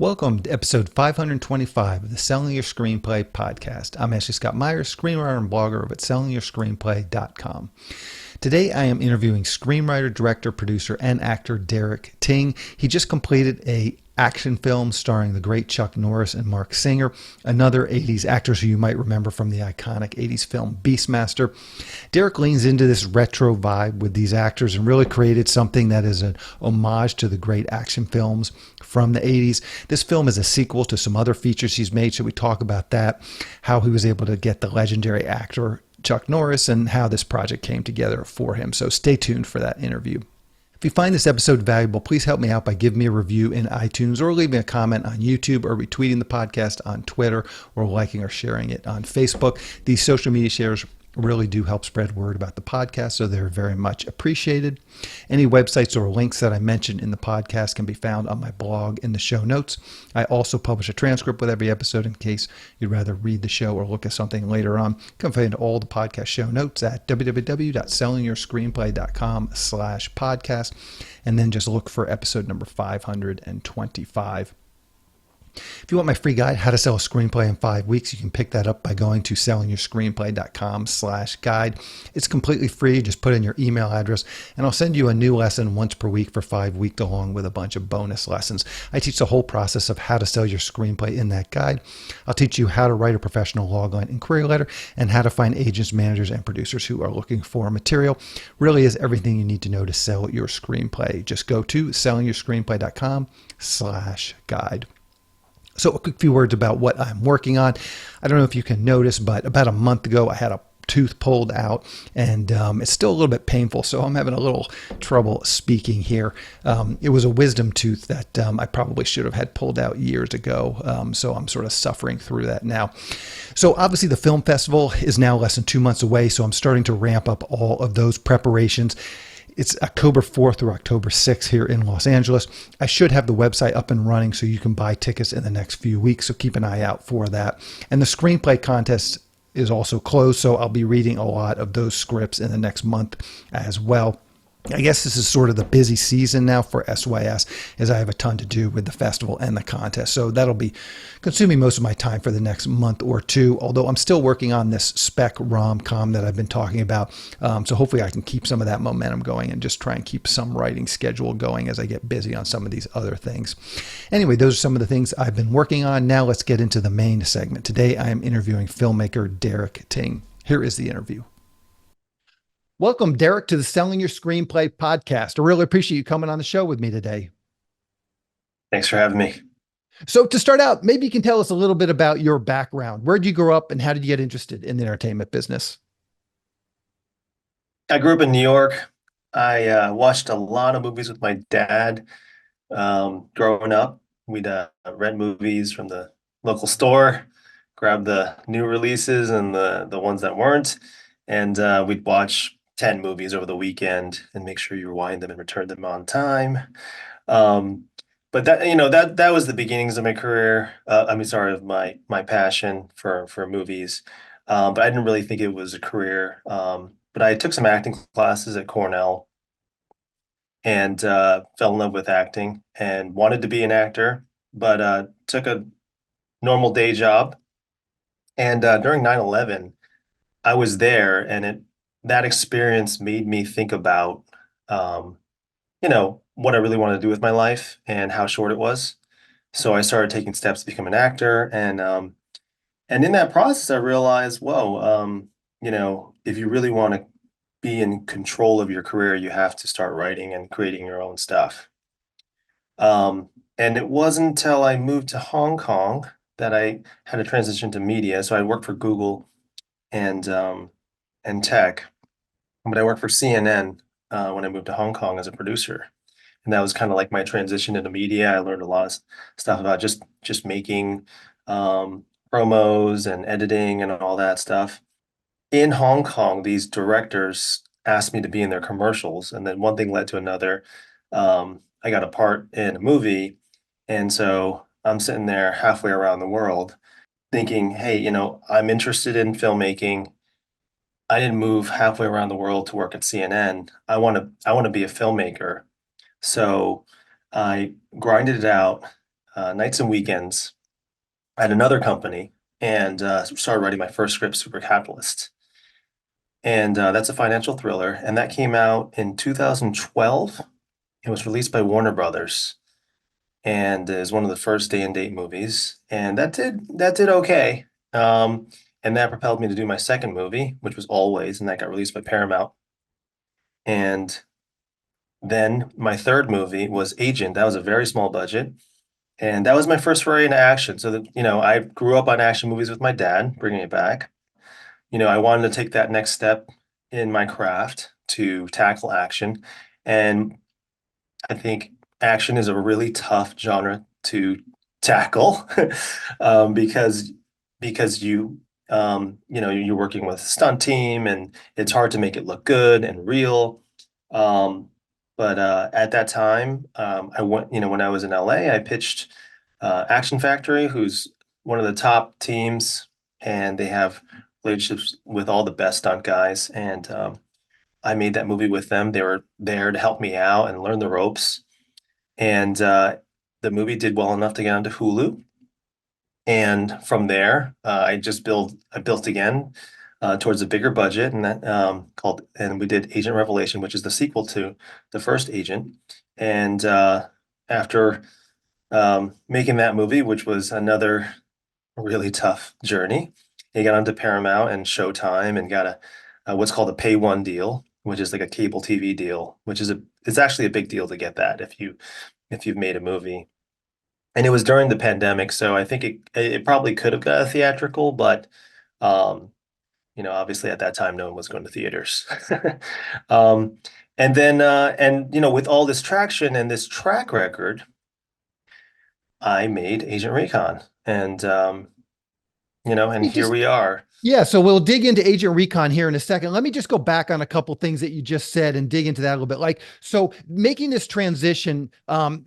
Welcome to episode 525 of the Selling Your Screenplay podcast. I'm Ashley Scott Meyers, screenwriter and blogger over at sellingyourscreenplay.com. Today I am interviewing screenwriter, director, producer, and actor Derek Ting. He just completed a action film starring the great Chuck Norris and Marc, another 80s actors who you might remember from the iconic 80s film Beastmaster. Derek leans into this retro vibe with these actors and really created something that is an homage to the great action films from the 80s. This film is a sequel to some other features he's made, so we talk about that, how he was able to get the legendary actor Chuck Norris, and how this project came together for him. So stay tuned for that interview. If you find this episode valuable, please help me out by giving me a review in iTunes or leaving a comment on YouTube or retweeting the podcast on Twitter or liking or sharing it on Facebook. These social media shares really do help spread word about the podcast, so they're very much appreciated. Any websites or links that I mentioned in the podcast can be found on my blog in the show notes. I also publish a transcript with every episode in case you'd rather read the show or look at something later on. You can find all the podcast show notes at www.sellingyourscreenplay.com/podcast, and then just look for episode number 525. If you want my free guide, How to Sell a Screenplay in 5 Weeks, you can pick that up by going to sellingyourscreenplay.com/guide. It's completely free. Just put in your email address and I'll send you a new lesson once per week for 5 weeks along with a bunch of bonus lessons. I teach the whole process of how to sell your screenplay in that guide. I'll teach you how to write a professional logline inquiry letter and how to find agents, managers, and producers who are looking for material. Really is everything you need to know to sell your screenplay. Just go to sellingyourscreenplay.com/guide. So a quick few words about what I'm working on. I don't know if you can notice, but about a month ago, I had a tooth pulled out, and it's still a little bit painful, so I'm having a little trouble speaking here. It was a wisdom tooth that I probably should have had pulled out years ago, so I'm sort of suffering through that now. So obviously the film festival is now less than 2 months away, so I'm starting to ramp up all of those preparations. It's October 4th through October 6th here in Los Angeles. I should have the website up and running so you can buy tickets in the next few weeks, so keep an eye out for that. And the screenplay contest is also closed, so I'll be reading a lot of those scripts in the next month as well. I guess this is sort of the busy season now for SYS, as I have a ton to do with the festival and the contest. So that'll be consuming most of my time for the next month or two, although I'm still working on this spec rom-com that I've been talking about. So hopefully I can keep some of that momentum going and just try and keep some writing schedule going as I get busy on some of these other things. Anyway, those are some of the things I've been working on. Now let's get into the main segment. Today I am interviewing filmmaker Derek Ting. Here is the interview. Welcome, Derek, to the Selling Your Screenplay podcast. I really appreciate you coming on the show with me today. Thanks for having me. So to start out, maybe you can tell us a little bit about your background. Where did you grow up and how did you get interested in the entertainment business? I grew up in New York. I watched a lot of movies with my dad growing up. We'd rent movies from the local store, grab the new releases and the ones that weren't, and we'd watch 10 movies over the weekend and make sure you rewind them and return them on time. But that was the beginnings of my career. Of my passion for movies. But I didn't really think it was a career. But I took some acting classes at Cornell and fell in love with acting and wanted to be an actor, but took a normal day job. And during 9/11, I was there, and that experience made me think about, what I really wanted to do with my life and how short it was. So I started taking steps to become an actor, and in that process, I realized, whoa, if you really want to be in control of your career, you have to start writing and creating your own stuff. And it wasn't until I moved to Hong Kong that I had a transition to media. So I worked for Google and tech, but I worked for CNN when I moved to Hong Kong as a producer, and that was kind of like my transition into media. I learned a lot of stuff about just making promos and editing and all that stuff. In Hong Kong, these directors asked me to be in their commercials, and then one thing led to another. I got a part in a movie, and so I'm sitting there halfway around the world thinking, hey, I'm interested in filmmaking. I didn't move halfway around the world to work at CNN. I want to be a filmmaker. So I grinded it out, nights and weekends at another company and started writing my first script, Super Capitalist. And that's a financial thriller. And that came out in 2012. It was released by Warner Brothers and is one of the first day and date movies. And that did okay. Um, and that propelled me to do my second movie, which was Always, and that got released by Paramount. And then my third movie was Agent. That was a very small budget. And that was my first foray into action. So that, I grew up on action movies with my dad, bringing it back. I wanted to take that next step in my craft to tackle action. And I think action is a really tough genre to tackle because you're working with a stunt team and it's hard to make it look good and real. Um, but at that time, I went, when I was in LA, I pitched Action Factory, who's one of the top teams, and they have relationships with all the best stunt guys. And I made that movie with them. They were there to help me out and learn the ropes. And the movie did well enough to get onto Hulu. And from there, I built again towards a bigger budget, and and we did Agent Revelation, which is the sequel to the first Agent. And after making that movie, which was another really tough journey, he got onto Paramount and Showtime and got a what's called a pay one deal, which is like a cable TV deal, which is it's actually a big deal to get that if you've made a movie. And it was during the pandemic, so I think it probably could have got a theatrical, but um, obviously at that time no one was going to theaters. Um, and then with all this traction and this track record, I made Agent Recon, and and You here just we are. Yeah, so we'll dig into Agent Recon here in a second. Let me just go back on a couple things that you just said and dig into that a little bit. Like, so making this transition,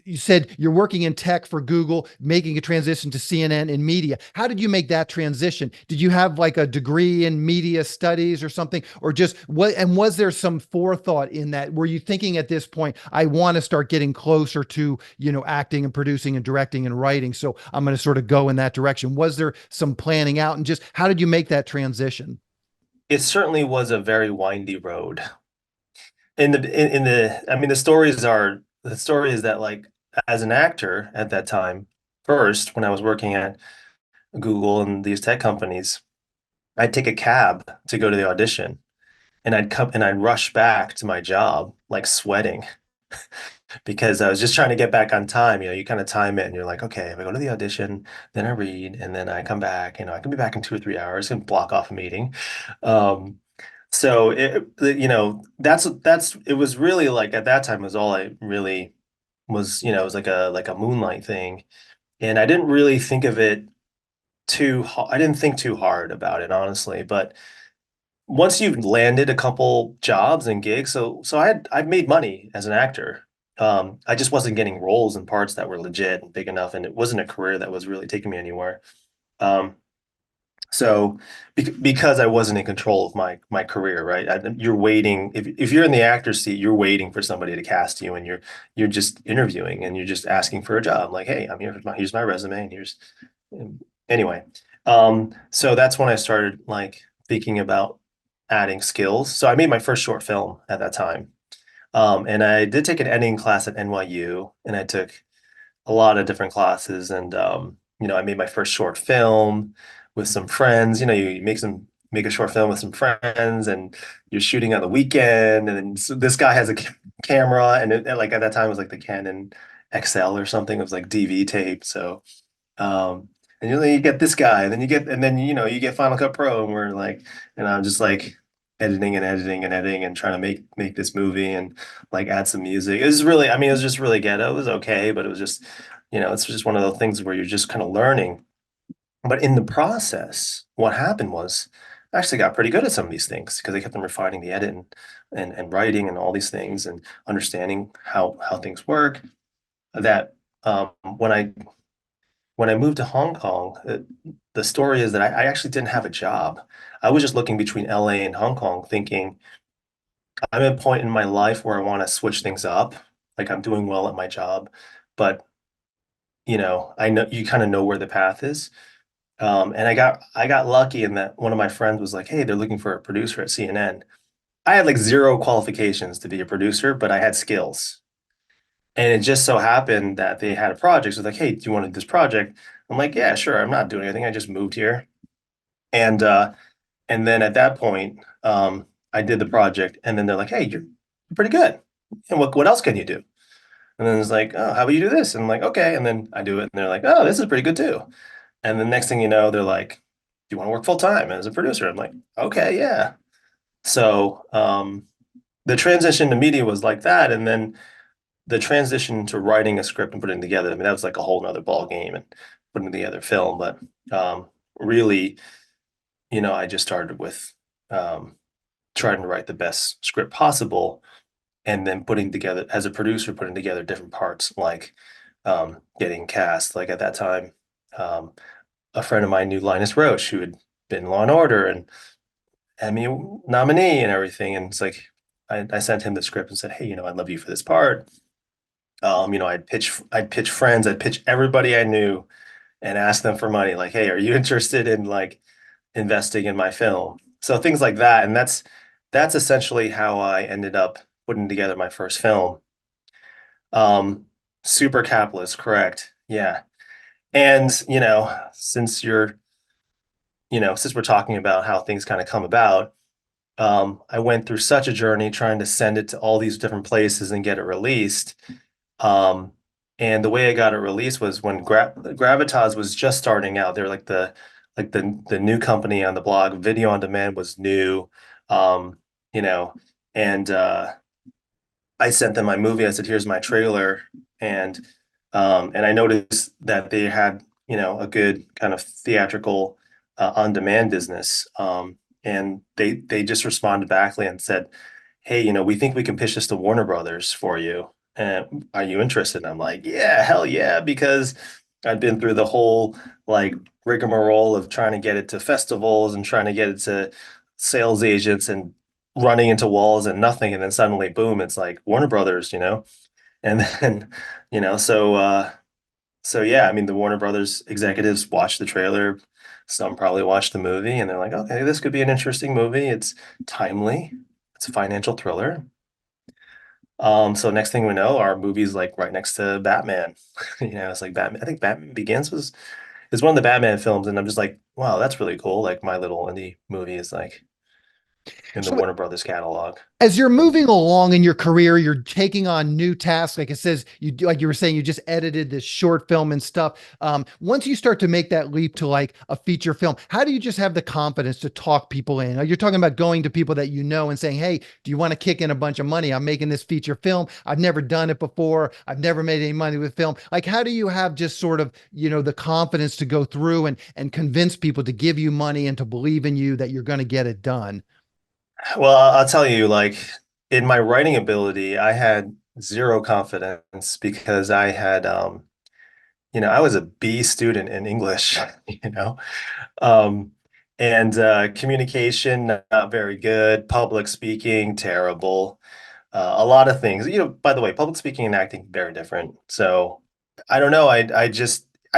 you said you're working in tech for Google, making a transition to CNN and media. How did you make that transition? Did you have like a degree in media studies or something, or just what? And was there some forethought in that? Were you thinking at this point, I want to start getting closer to, acting and producing and directing and writing, so I'm going to sort of go in that direction? Was there some planning out, and just how did you make that transition? It certainly was a very windy road. I mean, the story is that, like, as an actor at that time, first when I was working at Google and these tech companies, I'd take a cab to go to the audition, and I'd rush back to my job like sweating because I was just trying to get back on time. You kind of time it and you're like, okay, if I go to the audition, then I read, and then I come back, I can be back in 2 or 3 hours and block off a meeting. Um, so that's it was really like at that time was all I really was, it was like a moonlight thing. And I didn't really think of it I didn't think too hard about it, honestly. But once you've landed a couple jobs and gigs, so I'd made money as an actor. I just wasn't getting roles and parts that were legit and big enough, and it wasn't a career that was really taking me anywhere. Um, so because I wasn't in control of my career, right? You're waiting if you're in the actor seat, you're waiting for somebody to cast you, and you're just interviewing and you're just asking for a job. Like, hey, I'm here. Here's my resume, and here's anyway. So that's when I started like thinking about adding skills. So I made my first short film at that time. And I did take an editing class at NYU, and I took a lot of different classes. And I made my first short film with some friends. You make a short film with some friends, and you're shooting on the weekend. And then so this guy has a camera, and like at that time it was like the Canon XL or something. It was like DV tape. So um, and you get this guy, and then you get Final Cut Pro, and and I'm just like editing and editing and editing and trying to make this movie and like add some music. It was really, I mean, it was just really ghetto. It was okay, but it was just, it's just one of those things where you're just kind of learning. But in the process, what happened was I actually got pretty good at some of these things because I kept on refining the edit and writing and all these things and understanding how things work. That when I moved to Hong Kong, the story is that I actually didn't have a job. I was just looking between LA and Hong Kong, thinking I'm at a point in my life where I want to switch things up. Like I'm doing well at my job, but I know you kind of know where the path is. And I got lucky in that one of my friends was like, "Hey, they're looking for a producer at CNN." I had like zero qualifications to be a producer, but I had skills. And it just so happened that they had a project. So it's like, "Hey, do you want to do this project?" I'm like, "Yeah, sure. I'm not doing anything. I just moved here." And then at that point, I did the project, and then they're like, "Hey, you're pretty good. And what else can you do?" And then it's like, "Oh, how about you do this?" And I'm like, "Okay." And then I do it, and they're like, "Oh, this is pretty good too." And the next thing you know, they're like, "Do you want to work full time as a producer?" I'm like, "Okay, yeah." So the transition to media was like that, and then the transition to writing a script and putting it together. I mean, that was like a whole nother ball game and putting together film. But really, I just started with um, trying to write the best script possible, and then putting together as a producer, putting together different parts, like getting cast. Like at that time, um, a friend of mine knew Linus Roche, who had been Law and Order and Emmy nominee and everything. And it's like I sent him the script and said, "Hey, I'd love you for this part." I'd pitch friends, I'd pitch everybody I knew and ask them for money. Like, "Hey, are you interested in like investing in my film?" So things like that. And that's essentially how I ended up putting together my first film. Um, Super capitalist, correct. Yeah. And, since we're talking about how things kind of come about, I went through such a journey trying to send it to all these different places and get it released. Um, and the way I got it released was when Gravitas was just starting out. They're like the new company on the blog. Video on demand was new, um, you know, and I sent them my movie. I said, "Here's my trailer," and and I noticed that they had a good kind of theatrical on demand business, and they just responded back and said, "Hey, we think we can pitch this to Warner Brothers for you. Are you interested?" And I'm like, "Yeah, hell yeah," because I've been through the whole like rigmarole of trying to get it to festivals and trying to get it to sales agents and running into walls and nothing, and then suddenly, boom, it's like Warner Brothers. And then, so yeah, I mean, the Warner Brothers executives watched the trailer. Some probably watched the movie, and they're like, "Okay, this could be an interesting movie. It's timely. It's a financial thriller." So next thing we know, our movie's like right next to Batman. It's like Batman. I think Batman Begins is one of the Batman films, and I'm just like, wow, that's really cool. Like my little indie movie is like in the So Warner Brothers catalog. as you're moving along in your career, you're taking on new tasks. Like it says, like you were saying, you just edited this short film and stuff. Once you start to make that leap to like a feature film, how do you just have the confidence to talk people in? You're talking about going to people that you know and saying, "Hey, do you want to kick in a bunch of money? I'm making this feature film. I've never done it before. I've never made any money with film." Like, how do you have just sort of, the confidence to go through and convince people to give you money and to believe in you that you're going to get it done? Well, I'll tell you, like in my writing ability, I had zero confidence because I was a B student in English, you know, um, and communication not very good, public speaking terrible, a lot of things. By the way, public speaking and acting very different. So I don't know. I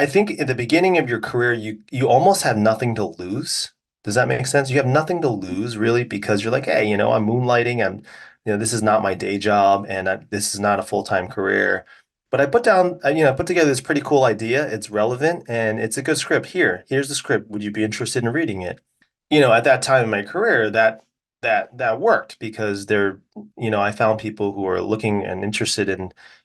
think at the beginning of your career, you almost have nothing to lose. Does that make sense? You have nothing to lose really because you're like, "Hey, I'm moonlighting. This is not my day job, and this is not a full-time career." But I put together this pretty cool idea. It's relevant and it's a good script. Here's the script. Would you be interested in reading it? At that time in my career, that worked because I found people who are looking and interested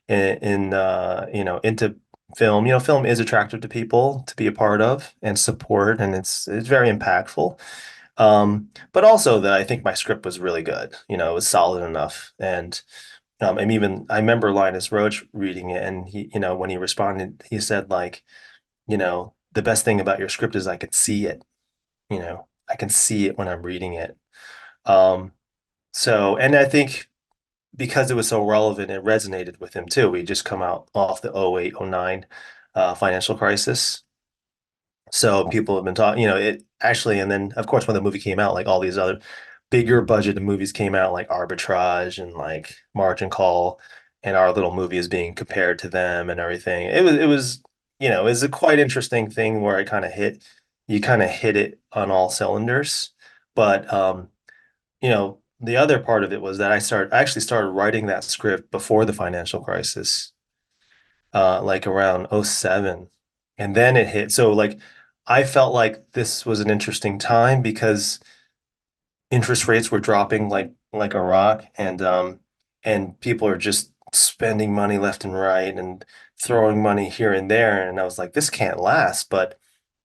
into film. Film is attractive to people to be a part of and support, and it's very impactful. But also that I think my script was really good. It was solid enough, and even I remember Linus Roach reading it, and when he responded, he said like, the best thing about your script is I could see it. I can see it when I'm reading it. Um, and I think because it was so relevant, it resonated with him too. We just come out off the 08, 09 financial crisis. So people have been talking, it actually, and then of course when the movie came out, like all these other bigger budget movies came out, like Arbitrage and like Margin Call, and our little movie is being compared to them and everything. It was is a quite interesting thing where you kind of hit it on all cylinders. But the other part of it was that I actually started writing that script before the financial crisis, like around '07, and then it hit. So like I felt like this was an interesting time because interest rates were dropping like a rock, and people are just spending money left and right and throwing money here and there. And I was like, this can't last. But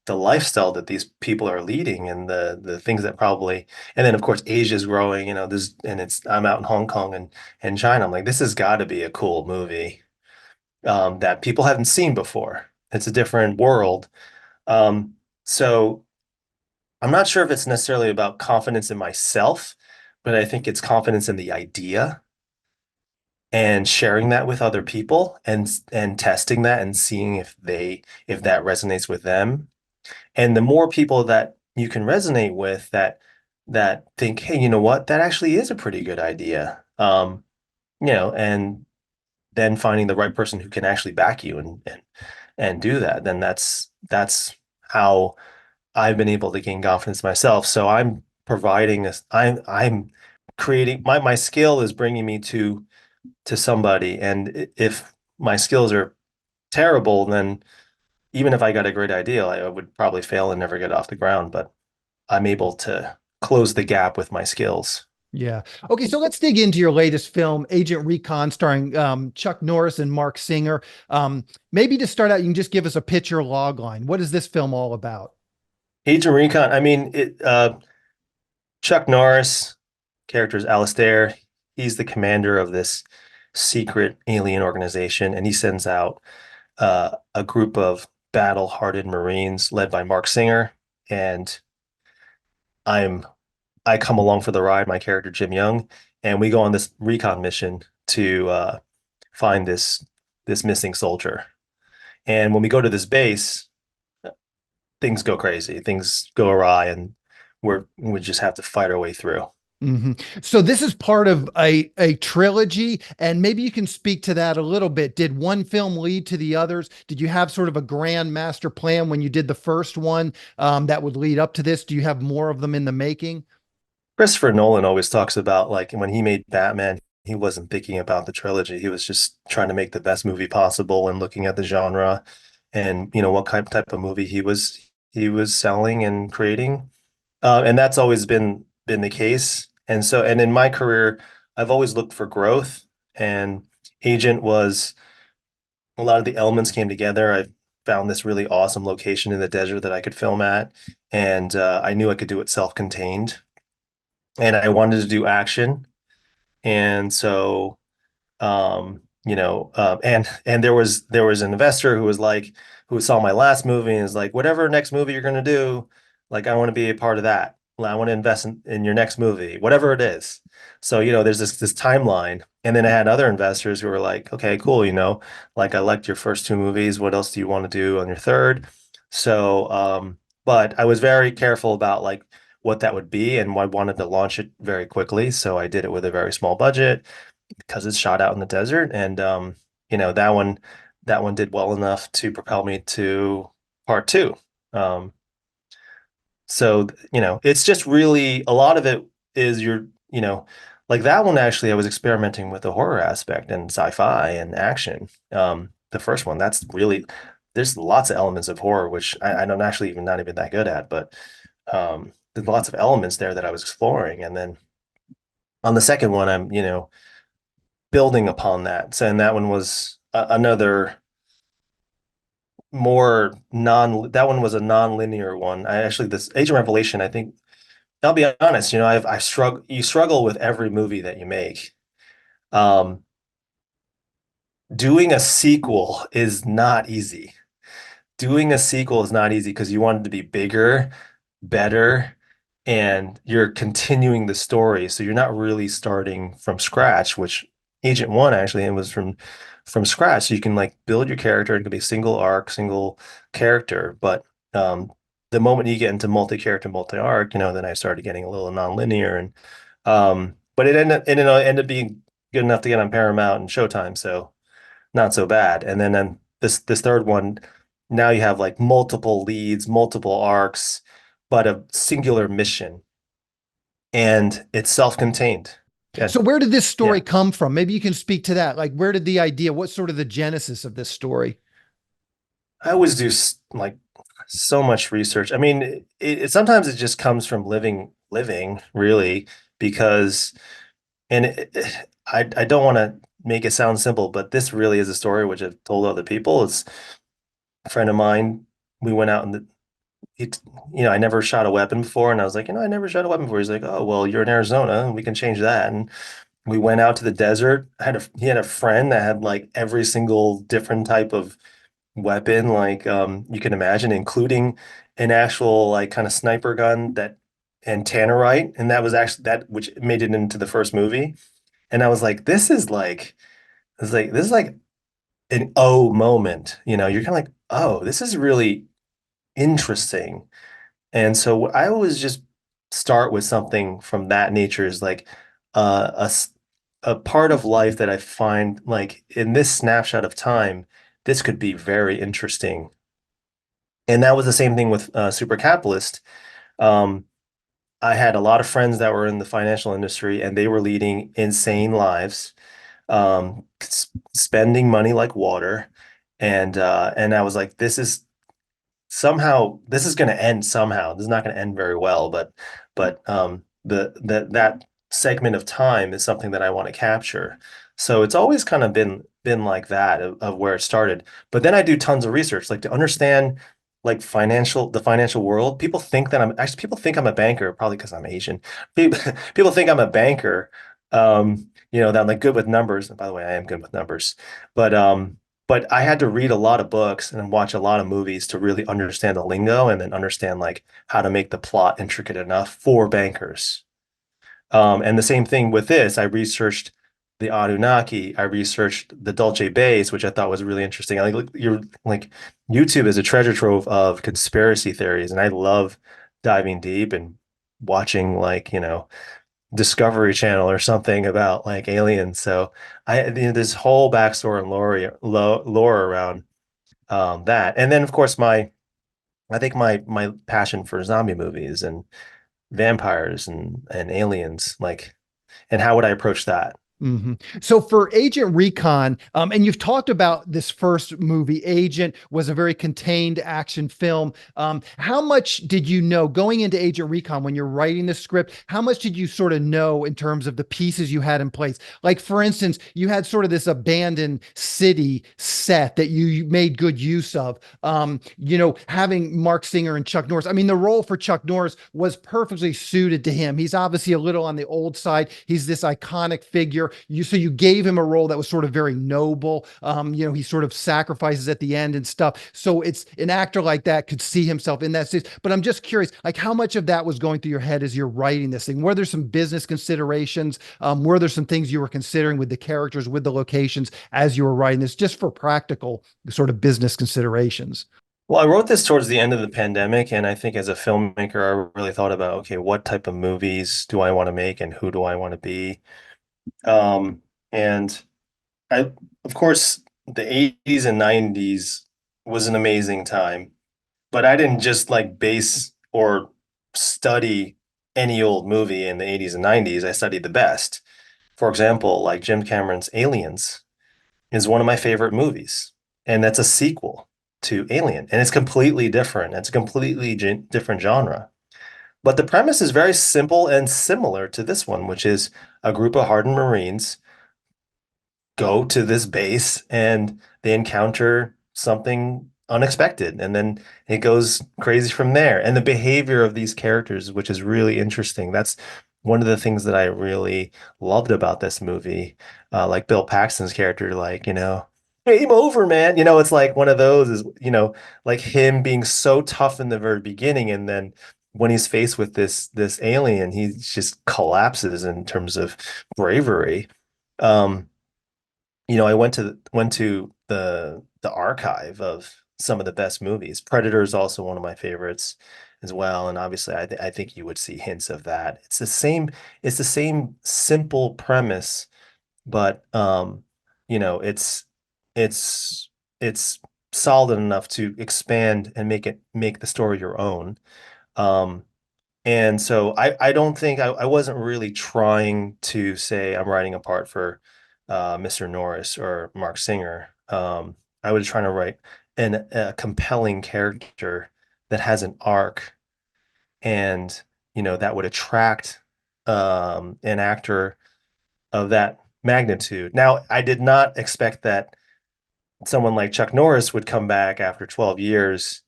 the lifestyle that these people are leading and the things that probably, and then of course Asia's growing, this, and I'm out in Hong Kong and China. I'm like, this has got to be a cool movie, that people haven't seen before. It's a different world. So I'm not sure if it's necessarily about confidence in myself, but I think it's confidence in the idea and sharing that with other people and testing that and seeing if that resonates with them. And the more people that you can resonate with that think, hey, you know what, that actually is a pretty good idea. And then finding the right person who can actually back you and do that, then that's how I've been able to gain confidence myself. So I'm providing this, I'm creating my skill is bringing me to somebody. And if my skills are terrible, then even if I got a great idea, I would probably fail and never get off the ground. But I'm able to close the gap with my skills. Yeah. Okay, so let's dig into your latest film, Agent Recon, starring Chuck Norris and Marc Singer. Maybe to start out, you can just give us a picture log line. What is this film all about? Agent Recon, I mean, Chuck Norris, character is Alistair. He's the commander of this secret alien organization, and he sends out a group of battle-hardened Marines led by Marc Singer. And I'm I come along for the ride, my character Jim Young, and we go on this recon mission to find this missing soldier. And when we go to this base, things go crazy, things go awry, and we just have to fight our way through. hmm So this is part of a trilogy, and maybe you can speak to that a little bit. Did one film lead to the others? Did you have sort of a grand master plan when you did the first one, that would lead up to this? Do you have more of them in the making? Christopher Nolan always talks about like when he made Batman, he wasn't thinking about the trilogy. He was just trying to make the best movie possible and looking at the genre and what type of movie he was selling and creating. And that's always been the case. And in my career, I've always looked for growth. And Agent was a lot of the elements came together. I found this really awesome location in the desert that I could film at, and I knew I could do it self-contained. And I wanted to do action, and so and there was an investor who saw my last movie and is like, whatever next movie you're gonna do, like I want to be a part of that. I want to invest in your next movie, whatever it is. So, there's this timeline. And then I had other investors who were like, okay, cool, like I liked your first two movies. What else do you want to do on your third? So, but I was very careful about like what that would be, and I wanted to launch it very quickly. So I did it with a very small budget because it's shot out in the desert, and that one did well enough to propel me to part two. Um, so it's just really a lot of it is like that one actually I was experimenting with the horror aspect and sci-fi and action. The first one, that's really there's lots of elements of horror which I don't actually even not even that good at, but there's lots of elements there that I was exploring, and then on the second one I'm building upon that. So, and that one was another that one was a non-linear one. I actually, this Agent Revelation, I think, I'll be honest, you struggle with every movie that you make. Um, doing a sequel is not easy. Doing a sequel is not easy because you want it to be bigger, better, and you're continuing the story. So you're not really starting from scratch, which Agent One actually it was from scratch. So you can like build your character. It can be single arc, single character. But the moment you get into multi-character, multi-arc, then I started getting a little non-linear, and but it ended up being good enough to get on Paramount and Showtime, so not so bad. And then this third one now you have like multiple leads, multiple arcs, but a singular mission, and it's self-contained. Yeah, So where did this story yeah. come from? Maybe you can speak to that. Like, where did the idea, what's sort of the genesis of this story? I always do like so much research. I mean, sometimes it just comes from living really, because and I don't want to make it sound simple, but this really is a story which I've told other people. It's a friend of mine. We went out and it, I never shot a weapon before, and I was like, I never shot a weapon before. He's like, oh, well, you're in Arizona, and we can change that. And we went out to the desert. He had a friend that had like every single different type of weapon, like you can imagine, including an actual like kind of sniper gun that and tannerite, and that was actually that which made it into the first movie. And I was like, this is like an oh moment, you're kind of like, oh, this is really interesting. And so I always just start with something from that nature is like a part of life that I find like in this snapshot of time, this could be very interesting. And that was the same thing with Super Capitalist. Um, I had a lot of friends that were in the financial industry and they were leading insane lives, spending money like water. And I was like, this is going to end somehow. This is not going to end very well, but that segment of time is something that I want to capture. So it's always kind of been like that of where it started. But then I do tons of research, like to understand like the financial world. People think I'm a banker, probably because I'm Asian. People think I'm a banker. That I'm like good with numbers. And by the way, I am good with numbers. But but I had to read a lot of books and watch a lot of movies to really understand the lingo and then understand like how to make the plot intricate enough for bankers. And the same thing with this, I researched the Anunnaki, I researched the Dulce Bays, which I thought was really interesting. You're like YouTube is a treasure trove of conspiracy theories, and I love diving deep and watching like, Discovery Channel or something about like aliens. So this whole backstory and lore around that. And then of course I think my passion for zombie movies and vampires and aliens, like, and how would I approach that? hmm So for Agent Recon, and you've talked about this first movie, Agent was a very contained action film. How much did you know going into Agent Recon when you're writing the script? How much did you sort of know in terms of the pieces you had in place? Like, for instance, you had sort of this abandoned city set that you made good use of. Having Marc Singer and Chuck Norris. I mean, the role for Chuck Norris was perfectly suited to him. He's obviously a little on the old side. He's this iconic figure. So you gave him a role that was sort of very noble. He sort of sacrifices at the end and stuff. So it's an actor like that could see himself in that stage. But I'm just curious, like how much of that was going through your head as you're writing this thing? Were there some business considerations? Were there some things you were considering with the characters, with the locations as you were writing this, just for practical sort of business considerations? Well, I wrote this towards the end of the pandemic, and I think as a filmmaker, I really thought about, okay, what type of movies do I want to make and who do I want to be? Um, and I, of course, the 80s and 90s was an amazing time, but I didn't just like base or study any old movie in the 80s and 90s. I studied the best. For example, like Jim Cameron's Aliens is one of my favorite movies, and that's a sequel to Alien, and it's completely different. It's a completely different genre. But the premise is very simple and similar to this one, which is a group of hardened Marines go to this base and they encounter something unexpected, and then it goes crazy from there. And the behavior of these characters, which is really interesting, that's one of the things that I really loved about this movie. Like Bill Paxton's character, like, game over, man. It's like one of those is, like him being so tough in the very beginning, and then when he's faced with this alien, he just collapses in terms of bravery. Um, I went to the archive of some of the best movies. Predator is also one of my favorites as well, and obviously, I think you would see hints of that. It's the same simple premise, but it's it's solid enough to expand and make the story your own. Um, and so I don't think I wasn't really trying to say I'm writing a part for Mr. Norris or Marc Singer. I was trying to write a compelling character that has an arc and that would attract an actor of that magnitude. Now, I did not expect that someone like Chuck Norris would come back after 12 years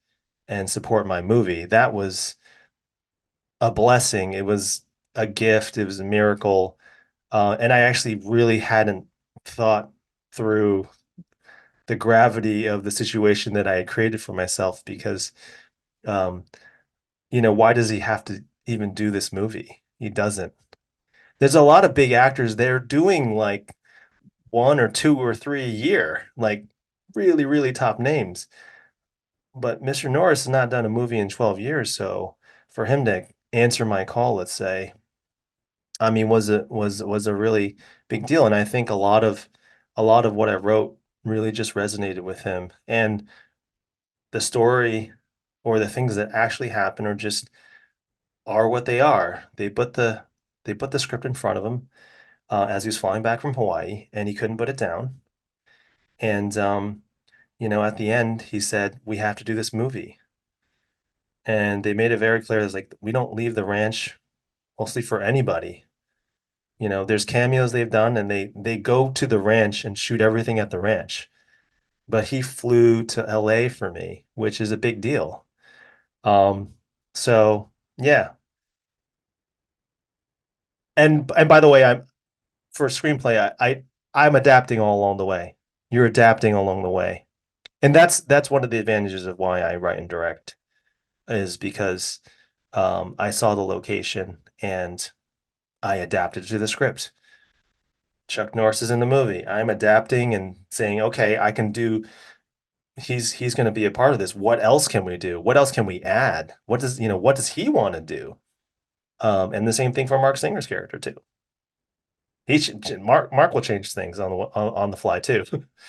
and support my movie. That was a blessing. It was a gift. It was a miracle. And I actually really hadn't thought through the gravity of the situation that I had created for myself because, um, why does he have to even do this movie? He doesn't. There's a lot of big actors. They're doing like one or two or three a year, like really, really top names. But Mr. Norris has not done a movie in 12 years, so for him to answer my call, let's say, I mean, was a really big deal. And I think a lot of what I wrote really just resonated with him. And the story or the things that actually happen are what they are. They put the script in front of him as he was flying back from Hawaii, and he couldn't put it down. And at the end, he said, "We have to do this movie." And they made it very clear, it's like we don't leave the ranch mostly for anybody. There's cameos they've done, and they go to the ranch and shoot everything at the ranch. But he flew to LA for me, which is a big deal. Um, so yeah. And by the way, I'm for a screenplay, I'm adapting all along the way. You're adapting along the way. And that's one of the advantages of why I write and direct is because I saw the location and I adapted to the script. Chuck Norris is in the movie. I'm adapting and saying, okay, I can do. He's going to be a part of this. What else can we do? What else can we add? What does he want to do? And the same thing for Marc Singer's character too. Marc will change things on the fly too.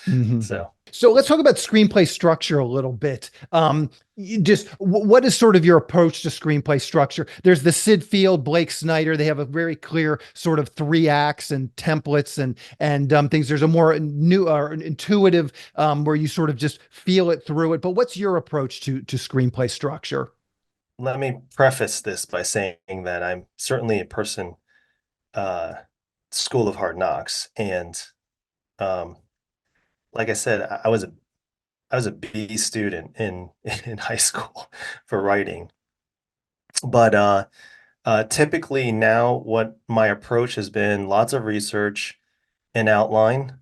Mhm. So So let's talk about screenplay structure a little bit. What is sort of your approach to screenplay structure? There's the Sid Field, Blake Snyder. They have a very clear sort of three acts and templates and things. There's a more new or intuitive where you sort of just feel it through it. But what's your approach to screenplay structure? let me preface this by saying that I'm certainly a person uh, school of hard knocks, and um, like I said, I was a B student in in high school for writing. But typically now, what my approach has been lots of research and outline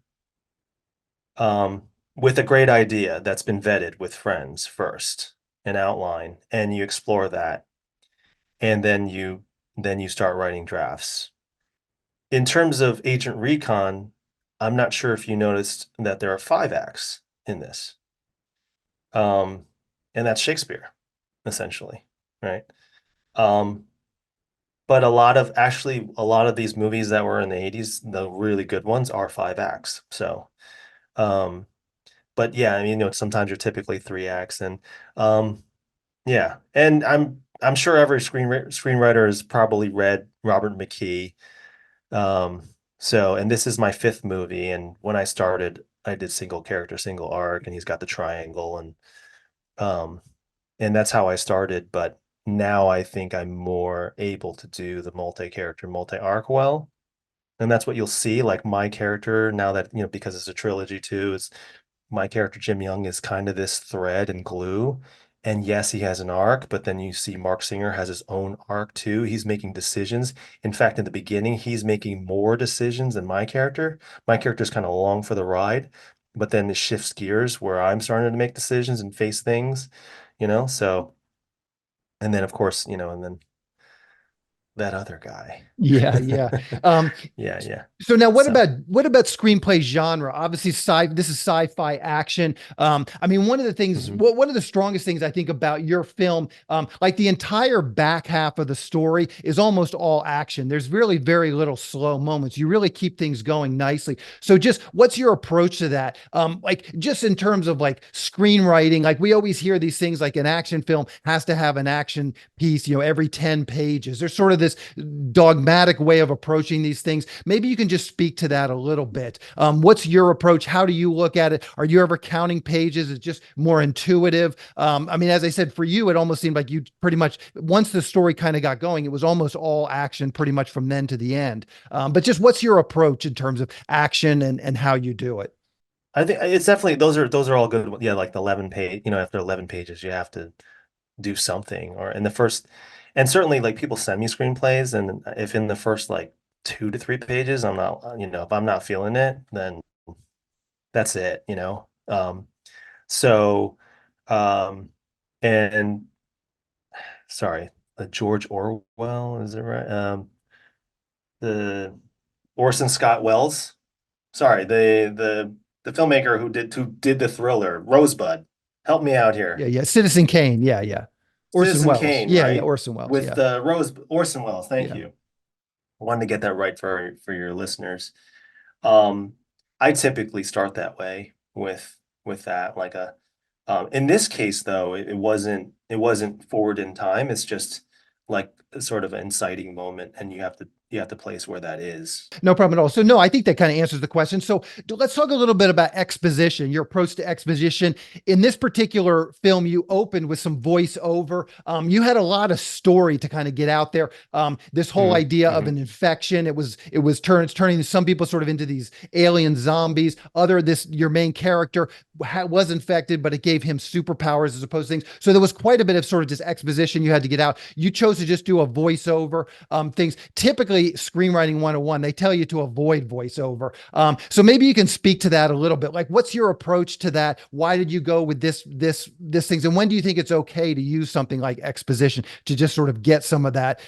um, with a great idea that's been vetted with friends first, an outline, and you explore that, and then you start writing drafts. In terms of Agent Recon, I'm not sure if you noticed that there are five acts in this, um, and that's Shakespeare, essentially, right? Um, But a lot of these movies that were in the 80s, the really good ones are five acts. So, um, but yeah, I mean, sometimes you're typically three acts and yeah. And I'm sure every screenwriter has probably read Robert McKee. Um, and this is my fifth movie, and when I started, I did single character, single arc, and he's got the triangle um and that's how I started, but now I think I'm more able to do the multi-character, multi-arc well. And that's what you'll see, like my character now that, because it's a trilogy too, is my character Jim Young is kind of this thread and glue. And yes, he has an arc, but then you see Marc Singer has his own arc too. He's making decisions. In fact, in the beginning, he's making more decisions than my character. My character is kind of along for the ride, but then it shifts gears where I'm starting to make decisions and face things. So and then of course, and then that other guy. Yeah, yeah. Um, Yeah, yeah. so now So, what about screenplay genre? Obviously, this is sci-fi action. I mean, one of the things, mhm. one of the strongest things I think about your film, like the entire back half of the story is almost all action. There's really very little slow moments. You really keep things going nicely. So just what's your approach to that? Like just in terms of like screenwriting, like we always hear these things like an action film has to have an action piece, every 10 pages. There's sort of this dogmatic way of approaching these things. Maybe you can just speak to that a little bit. What's your approach? How do you look at it? Are you ever counting pages? It's just more intuitive. I mean, as I said, for you, it almost seemed like you pretty much, once the story kind of got going, it was almost all action pretty much from then to the end. But just what's your approach in terms of action and how you do it? I think it's definitely those are all good. Yeah, like the 11 page, after 11 pages, you have to do something. Or in the first, and certainly like people send me screenplays, and if in the first like 2 to 3 pages, I'm not, if I'm not feeling it, then that's it. So, um, and sorry, George Orwell, is it right? The Orson Scott Wells. Sorry, the filmmaker who did the thriller Rosebud. Help me out Yeah, here. yeah. Citizen Kane. Yeah, yeah. Orson Citizen Welles. Kane, Yeah, yeah. right? Orson Welles. With Yeah, the Rose Orson Welles. Thank yeah. you. I wanted to get that right for your listeners. Um, I typically start that way with that. Like in this case though, it wasn't forward in time. It's just like a sort of an inciting moment, and you have to place where that is. No problem at all. So, no, I think that kind of answers the question. So, let's talk a little bit about exposition, your approach to exposition. In this particular film, you opened with some voiceover. You had a lot of story to kind of get out there. This whole Mm, idea of mhm. an infection, it's turning some people sort of into these alien zombies. Your main character was infected, but it gave him superpowers as opposed to things. So there was quite a bit of sort of just exposition you had to get out. You chose to just do a voiceover things. Typically, screenwriting 101, they tell you to avoid voiceover. So maybe you can speak to that a little bit. Like, what's your approach to that? Why did you go with this things? And when do you think it's okay to use something like exposition to just sort of get some of that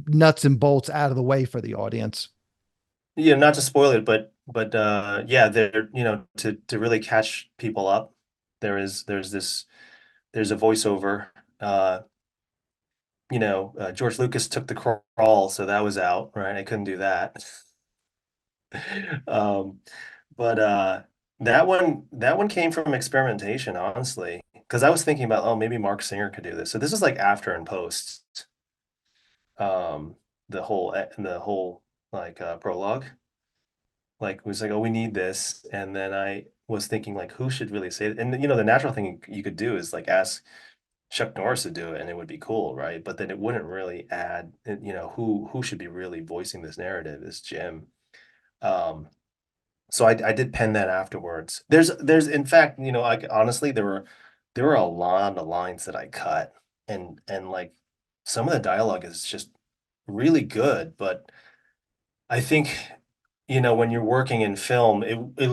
nuts and bolts out of the way for the audience? Yeah, not to spoil it, but yeah, there, to really catch people up, there's a voiceover. Uh, George Lucas took the crawl, so that was out, right? I couldn't do that. Um, but that one came from experimentation, honestly, because I was thinking about, oh, maybe Marc Singer could do this. So this is like after and post, um, the whole like prologue. Like was like, oh, we need this, and then I was thinking like, who should really say it? And the natural thing you could do is like ask Chuck Norris to do it, and it would be cool, right? But then it wouldn't really add, who should be really voicing this narrative is Jim. Um, so I did pen that afterwards. There's in fact, like honestly, there were a lot of lines that I cut, and like some of the dialogue is just really good, but I think, when you're working in film, it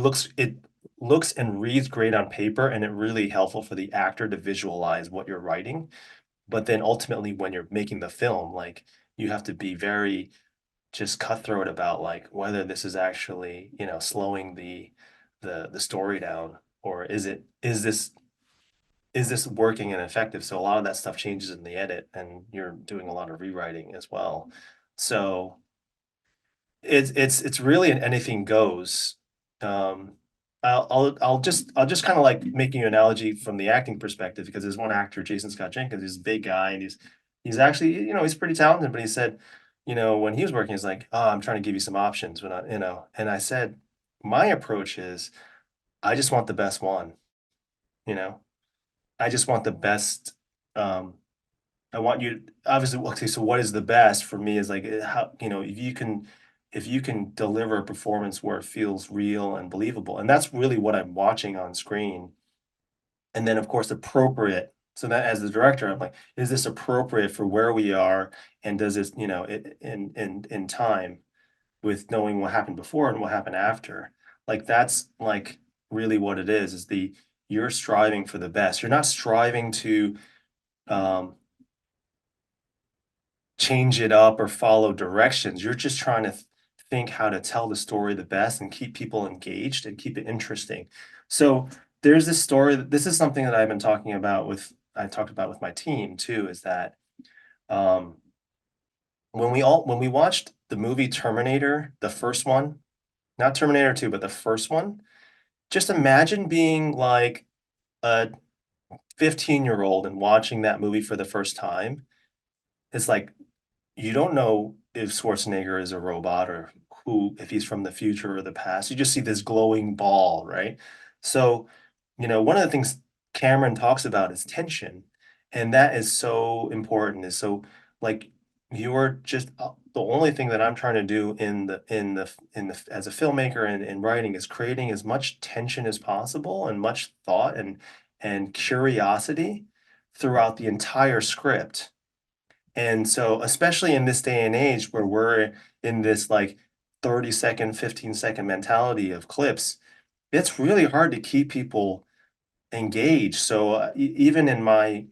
looks and reads great on paper, and it really helpful for the actor to visualize what you're writing. But then ultimately, when you're making the film, like you have to be very just cutthroat about like whether this is actually, slowing the story down, or is this working and effective? So a lot of that stuff changes in the edit, and you're doing a lot of rewriting as well. So it's really an anything goes. Um, I'll just kind of like making an analogy from the acting perspective, because there's one actor, Jason Scott Jenkins, he's a big guy, and he's actually, he's pretty talented, but he said, when he was working, he's like, oh, I'm trying to give you some options when and I said, my approach is I just want the best one, you know, I just want the best. Um, I want you obviously, okay, so what is the best for me is like, how, if you can deliver a performance where it feels real and believable, and that's really what I'm watching on screen. And then of course appropriate. So that as the director, I'm like, is this appropriate for where we are? And does this, in time, with knowing what happened before and what happened after. Like that's like really what it is you're striving for the best. You're not striving to um change it up or follow directions. You're just trying to think how to tell the story the best and keep people engaged and keep it interesting. So there's this story. This is something that I've been talking about with I talked about with my team too, is that um, when we watched the movie Terminator, the first one, not Terminator 2, but the first one, just imagine being like a 15-year-old and watching that movie for the first time. It's like you don't know if Schwarzenegger is a robot or who, if he's from the future or the past. You just see this glowing ball, right? So, one of the things Cameron talks about is tension, and that is so important. Is so like you're just the only thing that I'm trying to do in the as a filmmaker and writing is creating as much tension as possible and much thought and curiosity throughout the entire script. And so, especially in this day and age where we're in this like 30-second, 15-second mentality of clips, it's really hard to keep people engaged. So, even in my,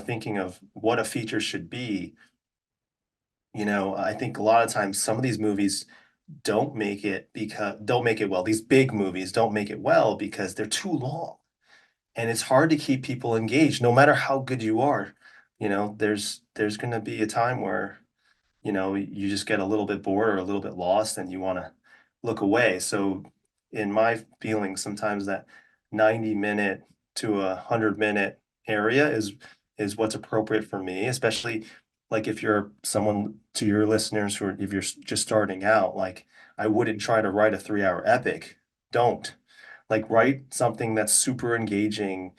thinking of what a feature should be, I think a lot of times some of these movies don't make it well. These big movies don't make it well because they're too long. And it's hard to keep people engaged no matter how good you are. There's going to be a time where you just get a little bit bored or a little bit lost and you want to look away. So in my feeling, sometimes that 90-minute to 100-minute area is what's appropriate for me, especially like if you're someone to your listeners who are, if you're just starting out, like I wouldn't try to write a 3-hour epic. Don't like write something that's super engaging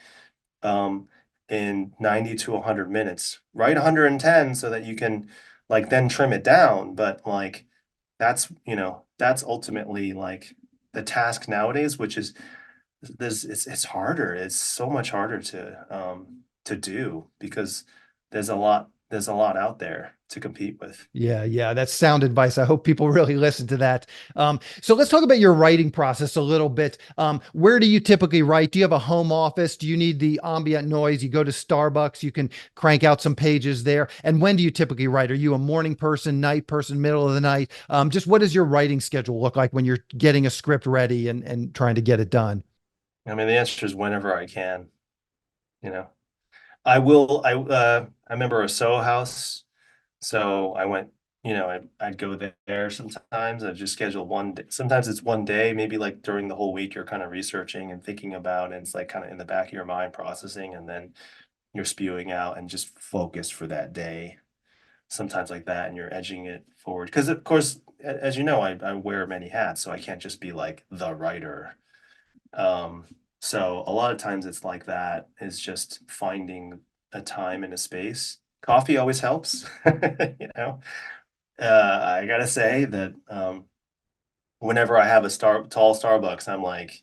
um, in 90 to 100 minutes. Write 110 so that you can like then trim it down. But like that's ultimately like the task nowadays, which is it's harder. It's so much harder to do because there's a lot out there to compete with. Yeah, yeah, that's sound advice. I hope people really listen to that. So let's talk about your writing process a little bit. Where do you typically write? Do you have a home office? Do you need the ambient noise? You go to Starbucks, you can crank out some pages there. And when do you typically write? Are you a morning person, night person, middle of the night? Just what does your writing schedule look like when you're getting a script ready and trying to get it done? I mean, the answer is whenever I can, you know. I remember a Soho House. So I went, I'd go there sometimes. I'd just schedule one day. Sometimes it's one day, maybe like during the whole week, you're kind of researching and thinking about, and it's like kind of in the back of your mind processing, and then you're spewing out and just focused for that day. Sometimes like that, and you're edging it forward. Because of course, as you know, I wear many hats, so I can't just be like the writer. Um, so a lot of times it's like that, is just finding a time and a space. Coffee always helps, you know. I gotta say that whenever I have a tall Starbucks, I'm like,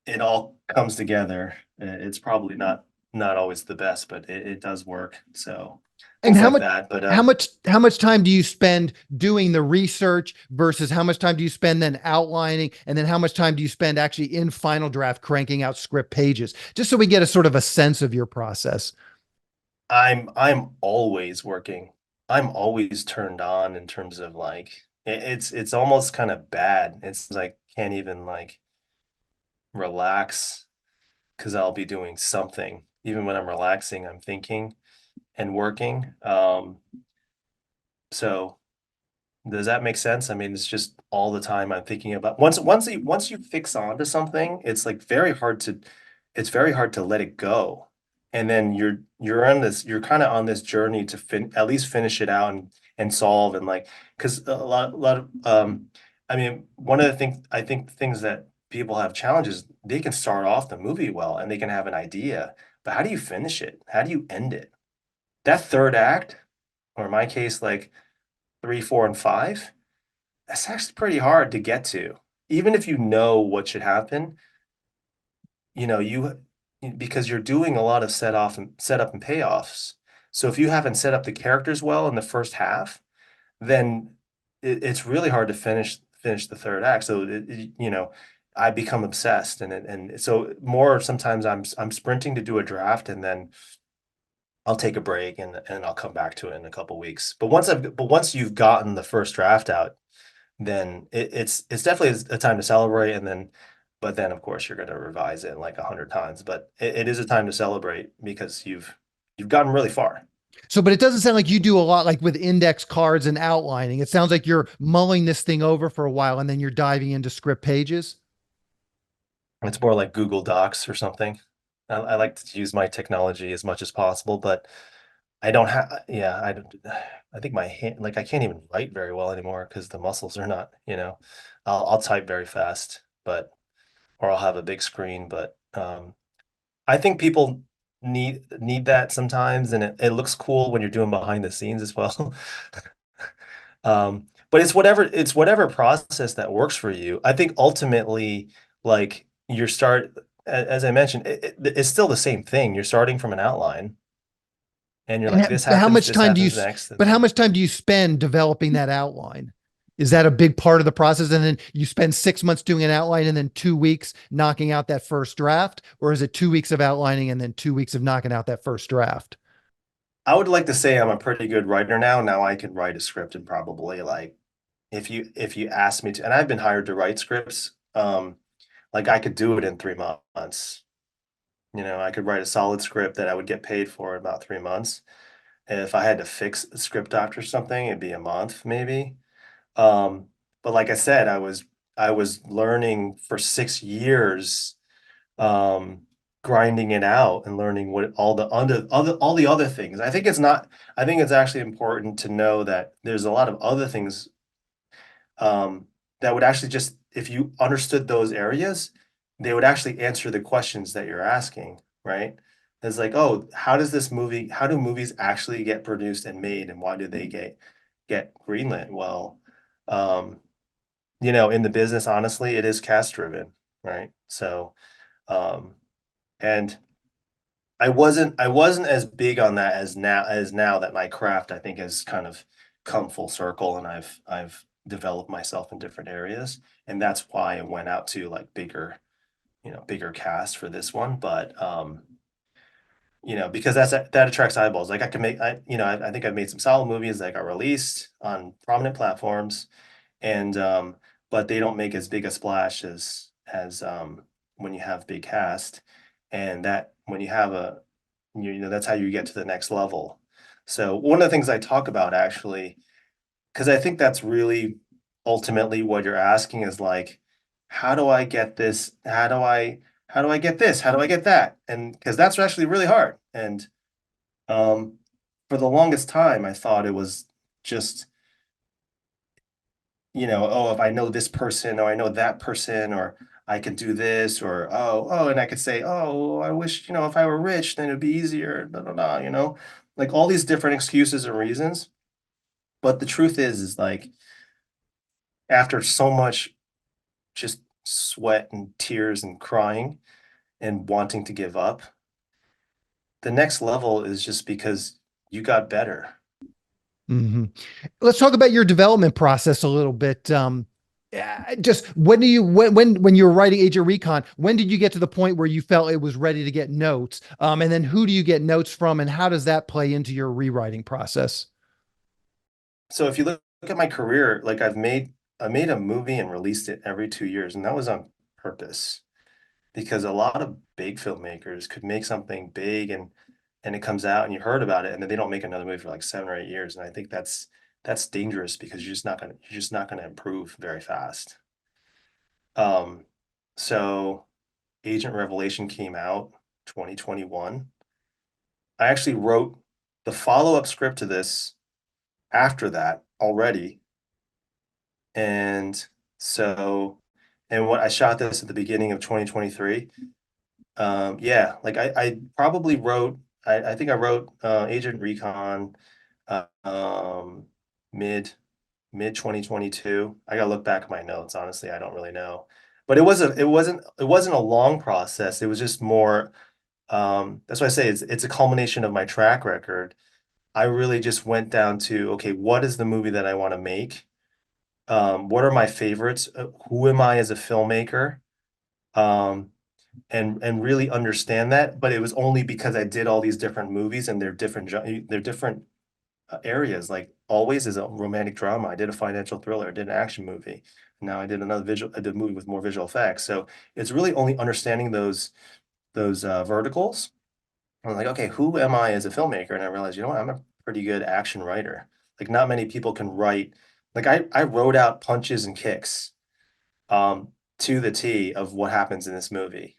it all comes together. It's probably not always the best, but it does work. So And things like that. But how much time do you spend doing the research versus how much time do you spend then outlining, and then how much time do you spend actually in final draft cranking out script pages? Just so we get a sort of a sense of your process. I'm always working. I'm always turned on in terms of like it's almost kind of bad. It's like can't even like relax because I'll be doing something. Even when I'm relaxing, I'm thinking and working. So does that make sense? I mean, it's just all the time I'm thinking about once you fix onto something, it's very hard to let it go. And then you're kind of on this journey to at least finish it out and solve and like because a lot of I mean, one of the things I think things that people have challenges, they can start off the movie well and they can have an idea, but how do you finish it? How do you end it? That third act, or in my case, like 3, 4, and 5, that's actually pretty hard to get to. Even if you know what should happen, you because you're doing a lot of set up and payoffs. So if you haven't set up the characters well in the first half, then it's really hard to finish the third act. So I become obsessed, and so more sometimes I'm sprinting to do a draft, and then I'll take a break and I'll come back to it in a couple weeks. But once you've gotten the first draft out, then it's definitely a time to celebrate. And then, but then of course you're going to revise it like 100 times. But it is a time to celebrate because you've gotten really far. So, but it doesn't sound like you do a lot like with index cards and outlining. It sounds like you're mulling this thing over for a while and then you're diving into script pages. It's more like Google Docs or something. I like to use my technology as much as possible, but I don't have, yeah, I don't, I think my hand, like I can't even write very well anymore because the muscles are not, I'll type very fast, but, or I'll have a big screen, but, I think people need that sometimes, and it looks cool when you're doing behind the scenes as well. But it's whatever process that works for you. I think ultimately, like as I mentioned, it's still the same thing. You're starting from an outline, and you're And like, how much this time do you, happens next, and but how then much time do you spend developing that outline? Is that a big part of the process? And then you spend 6 months doing an outline and then 2 weeks knocking out that first draft? Or is it 2 weeks of outlining and then 2 weeks of knocking out that first draft? I would like to say I'm a pretty good writer now. Now I can write a script in probably like if you ask me to, and I've been hired to write scripts, like I could do it in 3 months. I could write a solid script that I would get paid for in about 3 months. And if I had to fix a script after something, it'd be a month maybe. Um, but like I said, I was learning for 6 years, um, grinding it out and learning what all the other things. I think it's actually important to know that there's a lot of other things, that would actually just if you understood those areas, they would actually answer the questions that you're asking, right? It's like, oh, how do movies actually get produced and made, and why do they get greenlit? Well, um, in the business, honestly, it is cast driven, right? So, um, and I wasn't as big on that as now that my craft, I think, has kind of come full circle, and I've developed myself in different areas, and that's why I went out to like bigger cast for this one. But because that attracts eyeballs. Like I can make I think I've made some solid movies that got released on prominent platforms, and but they don't make as big a splash as when you have big cast, and that when you have that's how you get to the next level. So one of the things I talk about actually, because I think that's really ultimately what you're asking is like, how do I get this? How do I get this? How do I get that? And because that's actually really hard. And um, for the longest time, I thought it was just, oh, if I know this person or I know that person or I can do this or and I could say, oh, I wish, if I were rich, then it'd be easier, blah, blah, blah, like all these different excuses and reasons. But the truth is like after so much just sweat and tears and crying and wanting to give up, the next level is just because you got better. Hmm. Let's talk about your development process a little bit. Just when do you when you were writing Agent Recon, when did you get to the point where you felt it was ready to get notes? And then who do you get notes from, and how does that play into your rewriting process? So if you look at my career, like I made a movie and released it every 2 years, and that was on purpose because a lot of big filmmakers could make something big and it comes out and you heard about it and then they don't make another movie for like 7 or 8 years. And I think that's dangerous because you're just not gonna improve very fast. Um, so Agent Revelation came out 2021. I actually wrote the follow-up script to this after that already. And so, and what I shot this at the beginning of 2023. Yeah, like I probably wrote, I think I wrote Agent Recon um, mid mid 2022. I gotta look back at my notes. Honestly, I don't really know, but it wasn't a long process. It was just more. That's why I say it's a culmination of my track record. I really just went down to, okay, what is the movie that I want to make? What are my favorites? Who am I as a filmmaker? Um, and really understand that. But it was only because I did all these different movies and they're different areas. Like Always is a romantic drama. I did a financial thriller. I did an action movie. Now I did I did a movie with more visual effects. So it's really only understanding those verticals. I'm like, okay, who am I as a filmmaker? And I realized, you know what, I'm a pretty good action writer. Like not many people can write. Like I wrote out punches and kicks um, to the T of what happens in this movie.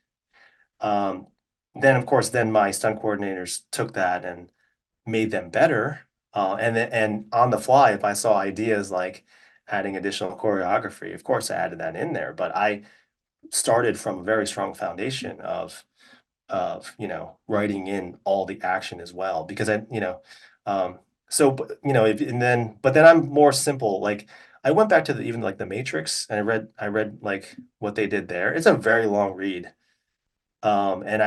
Um, then of course, then my stunt coordinators took that and made them better. And on the fly, if I saw ideas like adding additional choreography, of course I added that in there. But I started from a very strong foundation of writing in all the action as well because um but then I'm more simple. Like I went back to even like the Matrix and I read like what they did there. It's a very long read. And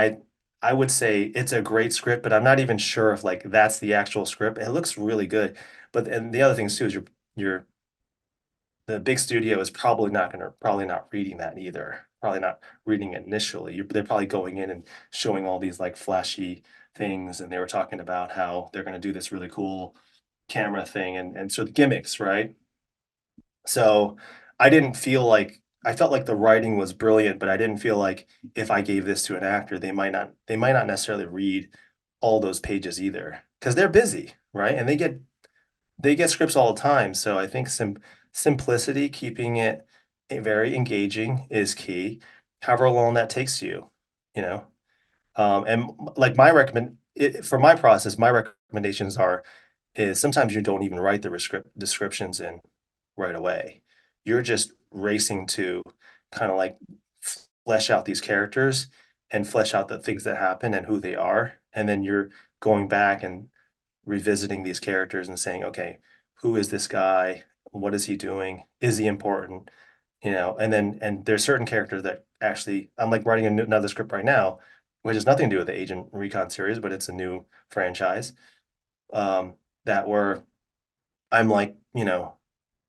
I would say it's a great script, but I'm not even sure if like that's the actual script. It looks really good. But and the other thing too is you're the big studio is probably not reading that either. Probably not reading it initially. They're probably going in and showing all these like flashy things, and they were talking about how they're going to do this really cool camera thing and so the gimmicks, right? So I felt like the writing was brilliant, but I didn't feel like if I gave this to an actor, they might not necessarily read all those pages either because they're busy, right? And they get scripts all the time. So I think simplicity, keeping it very engaging is key. However long that takes you, you know. And like for my process, my recommendations is sometimes you don't even write the descriptions in right away. You're just racing to kind of like flesh out these characters and flesh out the things that happen and who they are. And then you're going back and revisiting these characters and saying, okay, who is this guy? What is he doing? Is he important? And there's certain characters that actually, I'm like writing another script right now, which has nothing to do with the Agent Recon series, but it's a new franchise. That where I'm like,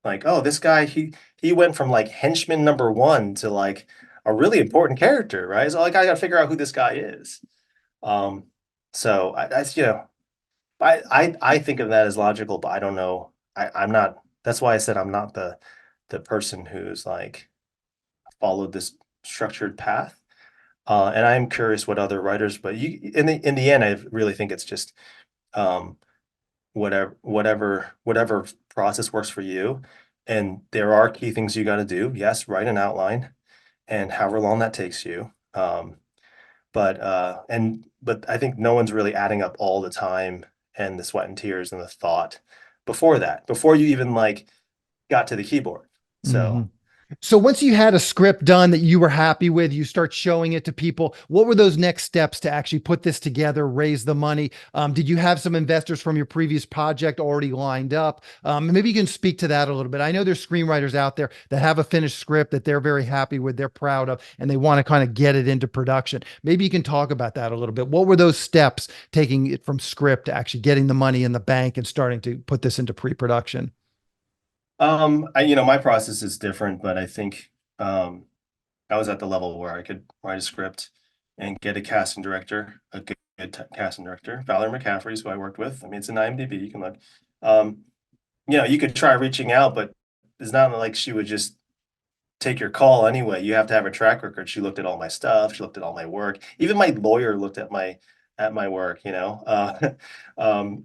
like, oh, this guy, he went from like henchman number one to like a really important character, right? So like I gotta figure out who this guy is. Um, so I think of that as logical, but I don't know. I'm not. That's why I said I'm not the person who's like followed this structured path. And I'm curious what other writers, but in the end, I really think it's just um, whatever process works for you. And there are key things you got to do. Yes, write an outline, and however long that takes you. But I think no one's really adding up all the time and the sweat and tears and the thought before you even like got to the keyboard. Hmm. So So once you had a script done that you were happy with, you start showing it to people. What were those next steps to actually put this together, raise the money? Did you have some investors from your previous project already lined up? Maybe you can speak to that a little bit. I know there's screenwriters out there that have a finished script that they're very happy with, they're proud of, and they want to kind of get it into production. Maybe you can talk about that a little bit. What were those steps taking it from script to actually getting the money in the bank and starting to put this into pre-production? my process is different, but I think I was at the level where I could write a script and get a casting director, casting director. Valerie McCaffrey is who I worked with. I mean, it's an IMDb. You can look. Um, you could try reaching out, but it's not like she would just take your call anyway. You have to have a track record. She looked at all my stuff. She looked at all my work. Even my lawyer looked at my work.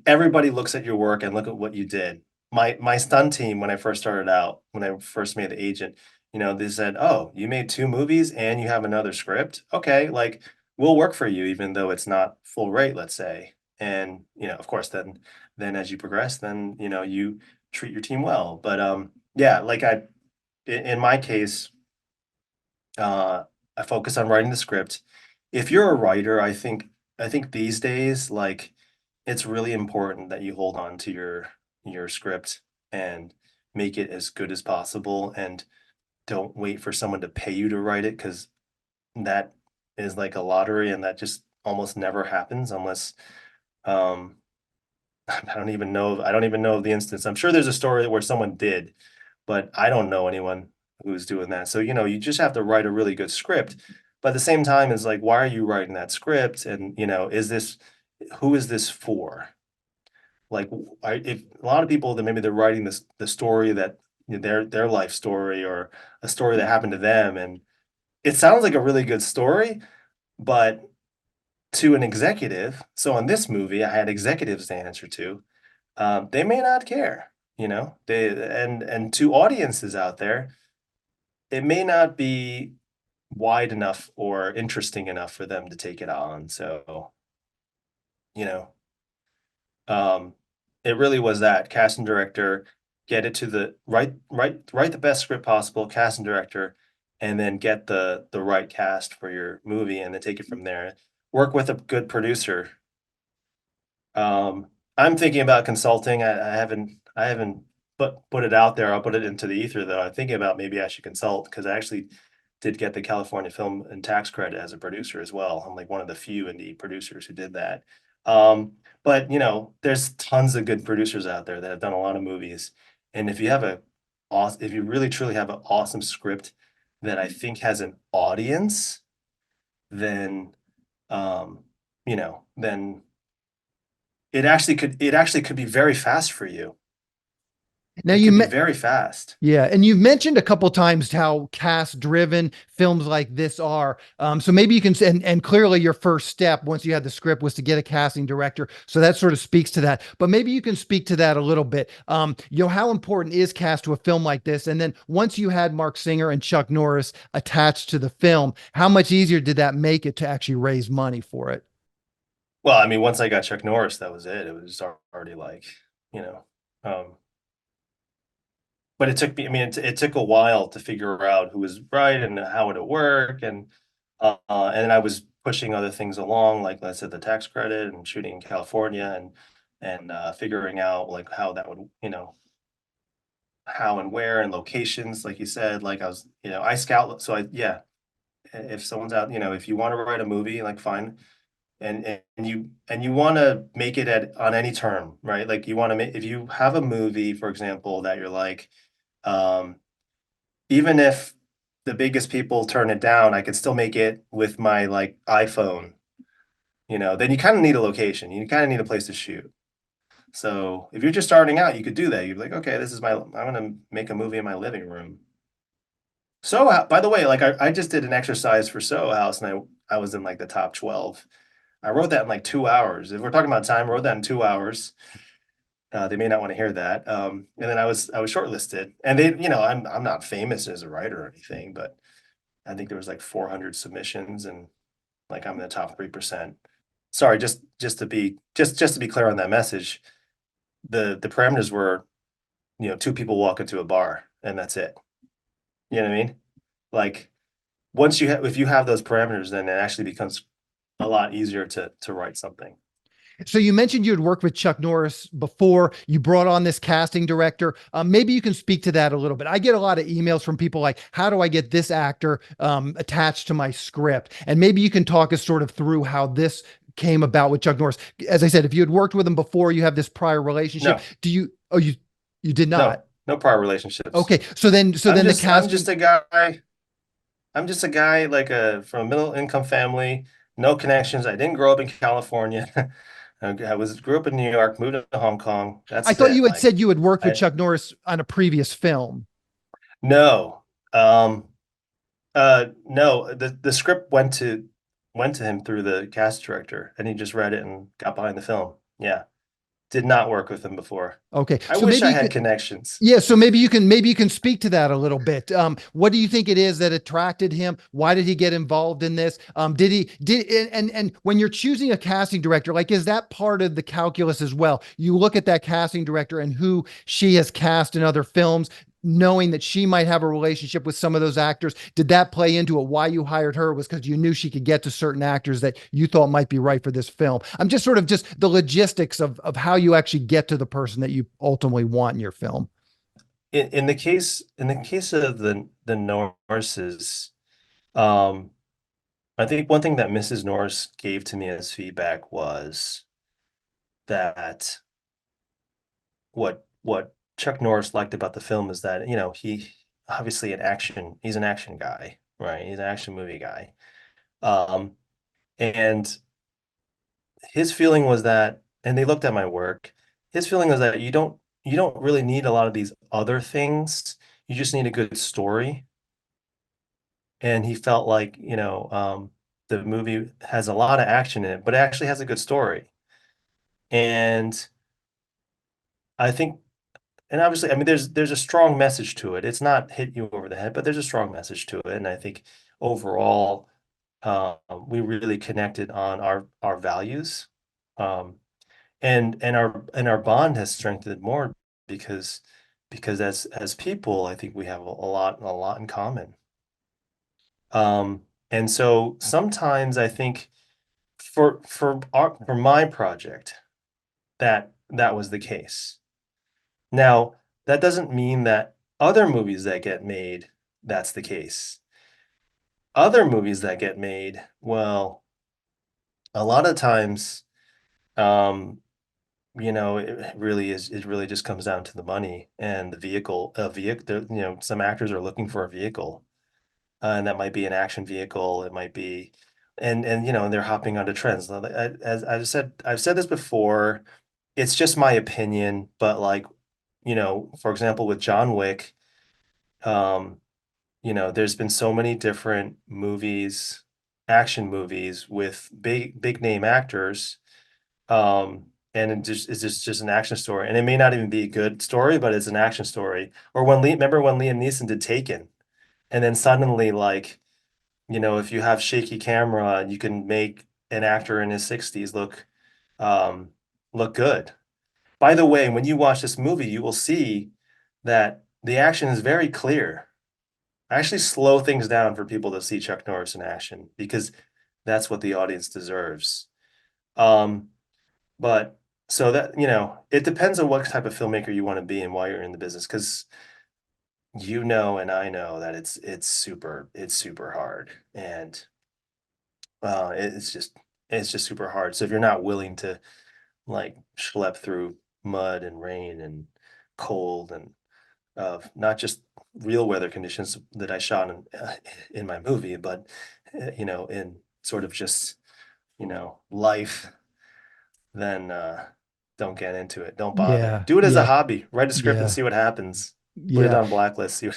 Everybody looks at your work and look at what you did. My stunt team when I first started out, when I first made the agent, they said, "Oh, you made two movies and you have another script. Okay, like we'll work for you, even though it's not full rate, let's say." And of course, then as you progress, then you treat your team well. But yeah, like in my case, uh, I focus on writing the script. If you're a writer, I think these days, like it's really important that you hold on to your script and make it as good as possible and don't wait for someone to pay you to write it because that is like a lottery and that just almost never happens unless um I don't even know of the instance. I'm sure there's a story where someone did, but I don't know anyone who's doing that. So, you just have to write a really good script. But at the same time, it's like, why are you writing that script? And who is this for? Like, if a lot of people that maybe they're writing the story that their life story or a story that happened to them, and it sounds like a really good story, but to an executive. So on this movie, I had executives to answer to. They may not care, and to audiences out there, it may not be wide enough or interesting enough for them to take it on. So, you know, um, it really was that cast and director, get it to the write the best script possible, cast and director, and then get the right cast for your movie, and then take it from there. Work with a good producer. I'm thinking about consulting. I haven't put it out there. I'll put it into the ether though. I'm thinking about maybe I should consult because I actually did get the California Film and Tax Credit as a producer as well. I'm like one of the few indie producers who did that. Um, but there's tons of good producers out there that have done a lot of movies. And if you really truly have an awesome script that I think has an audience, then um, then it actually could be very fast for you. Now It you could be met. very fast. Yeah, and you've mentioned a couple times how cast-driven films like this are. So maybe you can, and clearly your first step once you had the script was to get a casting director. So that sort of speaks to that. But maybe you can speak to that a little bit. How important is cast to a film like this? And then once you had Marc Singer and Chuck Norris attached to the film, how much easier did that make it to actually raise money for it? Well, I mean, once I got Chuck Norris, that was it. It was already like, you know, um, but it took me, I mean, it took a while to figure out who was right and how would it work. And then I was pushing other things along, like I said, the tax credit and shooting in California and figuring out like how that would, how and where and locations, like you said, like I scout. So yeah, if someone's out, if you want to write a movie, like fine, and you want to make it on any term, right? Like you want to make if you have a movie, for example, that you're like, um, even if the biggest people turn it down, I could still make it with my like iPhone. Then you kind of need a location. You kind of need a place to shoot. So if you're just starting out, you could do that. You'd be like, okay, I'm gonna make a movie in my living room. So, by the way, like I just did an exercise for Soho House, and I was in like the top 12. I wrote that in like 2 hours. If we're talking about time, I wrote that in 2 hours. They may not want to hear that. And then I was shortlisted, and I'm not famous as a writer or anything, but I think there was like 400 submissions, and like I'm in the top 3%. Sorry, just to be clear on that message, the parameters were two people walk into a bar and that's it. You know what I mean? Like if you have those parameters, then it actually becomes a lot easier to write something. So you mentioned you had worked with Chuck Norris before. You brought on this casting director. Maybe you can speak to that a little bit. I get a lot of emails from people like, "How do I get this actor attached to my script?" And maybe you can talk us sort of through how this came about with Chuck Norris. As I said, if you had worked with him before, you have this prior relationship. No, Do you? Oh, you did no, not. no prior relationships. Okay, so then the I'm casting. just a guy. I'm just a guy like from a middle income family, no connections. I didn't grow up in California. I grew up in New York, moved to Hong Kong. I That's thought it. you had Like said you had worked with I Chuck Norris on a previous film. no. Um no, the script went to him through the cast director and he just read it and got behind the film. Yeah. Did not work with him before. Okay, I so wish maybe I you had could. connections. Yeah, so maybe you can speak to that a little bit. What do you think it is that attracted him? Why did he get involved in this? And when you're choosing a casting director, like is that part of the calculus as well? You look at that casting director and who she has cast in other films, knowing that she might have a relationship with some of those actors. Did that play into it? Why you hired her was because you knew she could get to certain actors that you thought might be right for this film. I'm just sort of just the logistics of how you actually get to the person that you ultimately want in your film. In the case of the Norrises, um, I think one thing that Mrs. Norris gave to me as feedback was that what Chuck Norris liked about the film is that, he obviously he's an action guy, right? He's an action movie guy. Um, and his feeling was that, and they looked at my work, his feeling was that you don't really need a lot of these other things. You just need a good story. And he felt like, the movie has a lot of action in it, but it actually has a good story. And I think, and obviously, I mean, there's a strong message to it. It's not hit you over the head, but there's a strong message to it. And I think overall, we really connected on our values. Um, and our bond has strengthened more because as people, I think we have a lot in common. And so sometimes I think for my project that was the case. Now, that doesn't mean that other movies that get made, that's the case. Other movies that get made, well, a lot of times, um, it really just comes down to the money and the vehicle, a vehicle, some actors are looking for a vehicle, and that might be an action vehicle, it might be, and they're hopping onto trends. As I've said this before, it's just my opinion, but like, for example, with John Wick, um, there's been so many different movies, action movies with big name actors, and it's just an action story, and it may not even be a good story, but it's an action story. Or remember when Liam Neeson did Taken, and then suddenly, like, if you have shaky camera, you can make an actor in his 60s um, look good. By the way, when you watch this movie, you will see that the action is very clear. I actually slow things down for people to see Chuck Norris in action because that's what the audience deserves. Um, but so that, it depends on what type of filmmaker you want to be and why you're in the business, because and I know that it's super hard, and it's just super hard. So if you're not willing to like schlep through mud and rain and cold and of not just real weather conditions that I shot in my movie, but in sort of just life, then don't get into it. Don't bother. Yeah, Do it as a yeah, hobby. Write a script and yeah, see what happens. Put it yeah. on blacklist. See.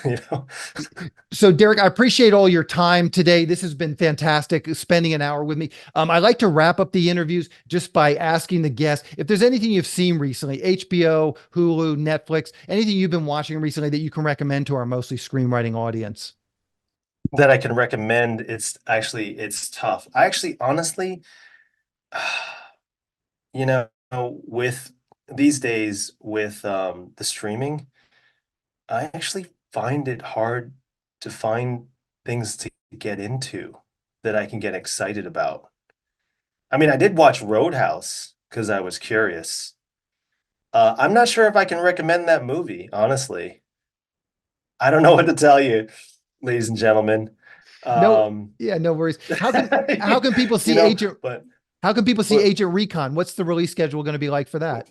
So, Derek, I appreciate all your time today. This has been fantastic, spending an hour with me. I like to wrap up the interviews just by asking the guests if there's anything you've seen recently, HBO, Hulu, Netflix, anything you've been watching recently that you can recommend to our mostly screenwriting audience. That I can recommend. It's tough. I actually, honestly, with these days with the streaming, I actually find it hard to find things to get into that I can get excited about. I mean, I did watch Roadhouse because I was curious. I'm not sure if I can recommend that movie, honestly. I don't know what to tell you, ladies and gentlemen. No, Um, yeah, no worries. How can people see Agent but How can people see but Agent Recon? What's the release schedule going to be like for that?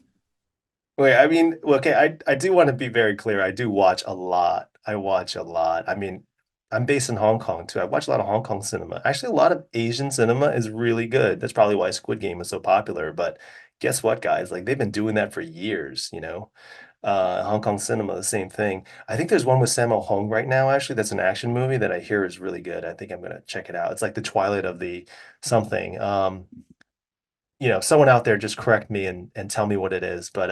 wait, I mean, okay, I do want to be very clear. I do watch a lot. I watch a lot. I mean, I'm based in Hong Kong too. I watch a lot of Hong Kong cinema. Actually, a lot of Asian cinema is really good. That's probably why Squid Game is so popular. But guess what, guys? Like they've been doing that for years. Hong Kong cinema, the same thing. I think there's one with Sammo Hung right now, actually, that's an action movie that I hear is really good. I think I'm gonna check it out. It's like the Twilight of the something. Someone out there just correct me and tell me what it is. But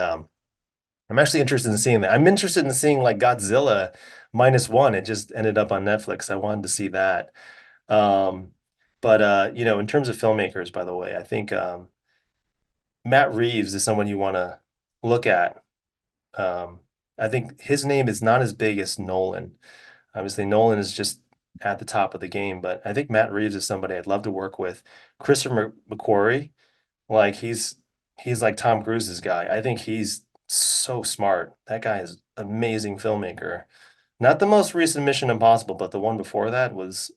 I'm actually interested in seeing that. I'm interested in seeing like Godzilla -1. It just ended up on Netflix. I wanted to see that. Um, but in terms of filmmakers, by the way, I think Matt Reeves is someone you want to look at. Um, I think his name is not as big as Nolan. Obviously, Nolan is just at the top of the game, but I think Matt Reeves is somebody I'd love to work with. Christopher McQuarrie, like he's like Tom Cruise's guy. I think he's so smart. That guy is amazing filmmaker. Not the most recent Mission Impossible, but the one before that was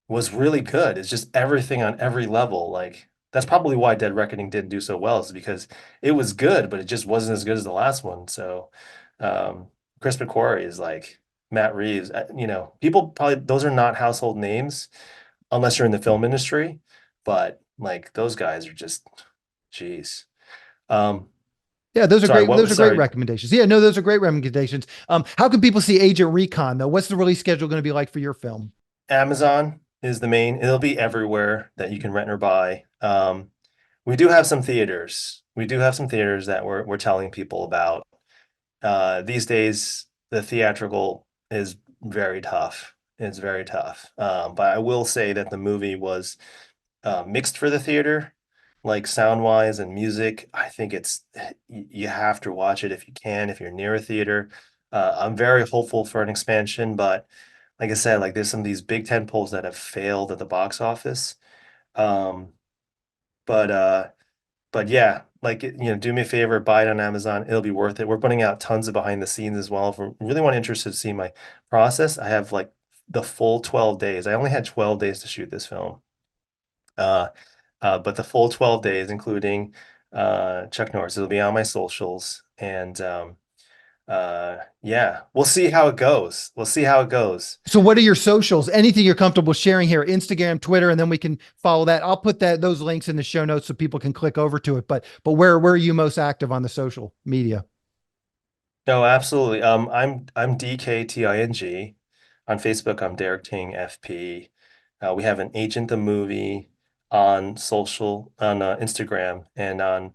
really good. It's just everything on every level. Like that's probably why Dead Reckoning didn't do so well, is because it was good, but it just wasn't as good as the last one. So um Chris McQuarrie is like Matt Reeves. People probably, those are not household names, unless you're in the film industry. But like those guys are just, geez. Um, Yeah, those are sorry, great. what Those was, are great sorry, recommendations. Yeah, no, those are great recommendations. How can people see Agent Recon though? What's the release schedule going to be like for your film? Amazon is the main, it'll be everywhere that you can rent or buy. We do have some theaters. We do have some theaters that we're telling people about. These days, the theatrical is very tough. It's very tough. But I will say that the movie was mixed for the theater, like sound wise and music. I think you have to watch it if you can, if you're near a theater. I'm very hopeful for an expansion, but like I said, like there's some of these big tent poles that have failed at the box office. Um, but uh, but yeah, like do me a favor, buy it on Amazon. It'll be worth it. We're putting out tons of behind the scenes as well. If you really want interested to see my process, I have like the full 12 days. I only had 12 days to shoot this film. Uh, but the full 12 days, including Chuck Norris, it'll be on my socials. And yeah, we'll see how it goes. We'll see how it goes. So what are your socials? Anything you're comfortable sharing here, Instagram, Twitter, and then we can follow that. I'll put those links in the show notes so people can click over to it. But where are you most active on the social media? No, absolutely. I'm DKTING. On Facebook, I'm Derek Ting FP. We have an Agent the Movie on social, on Instagram, and um,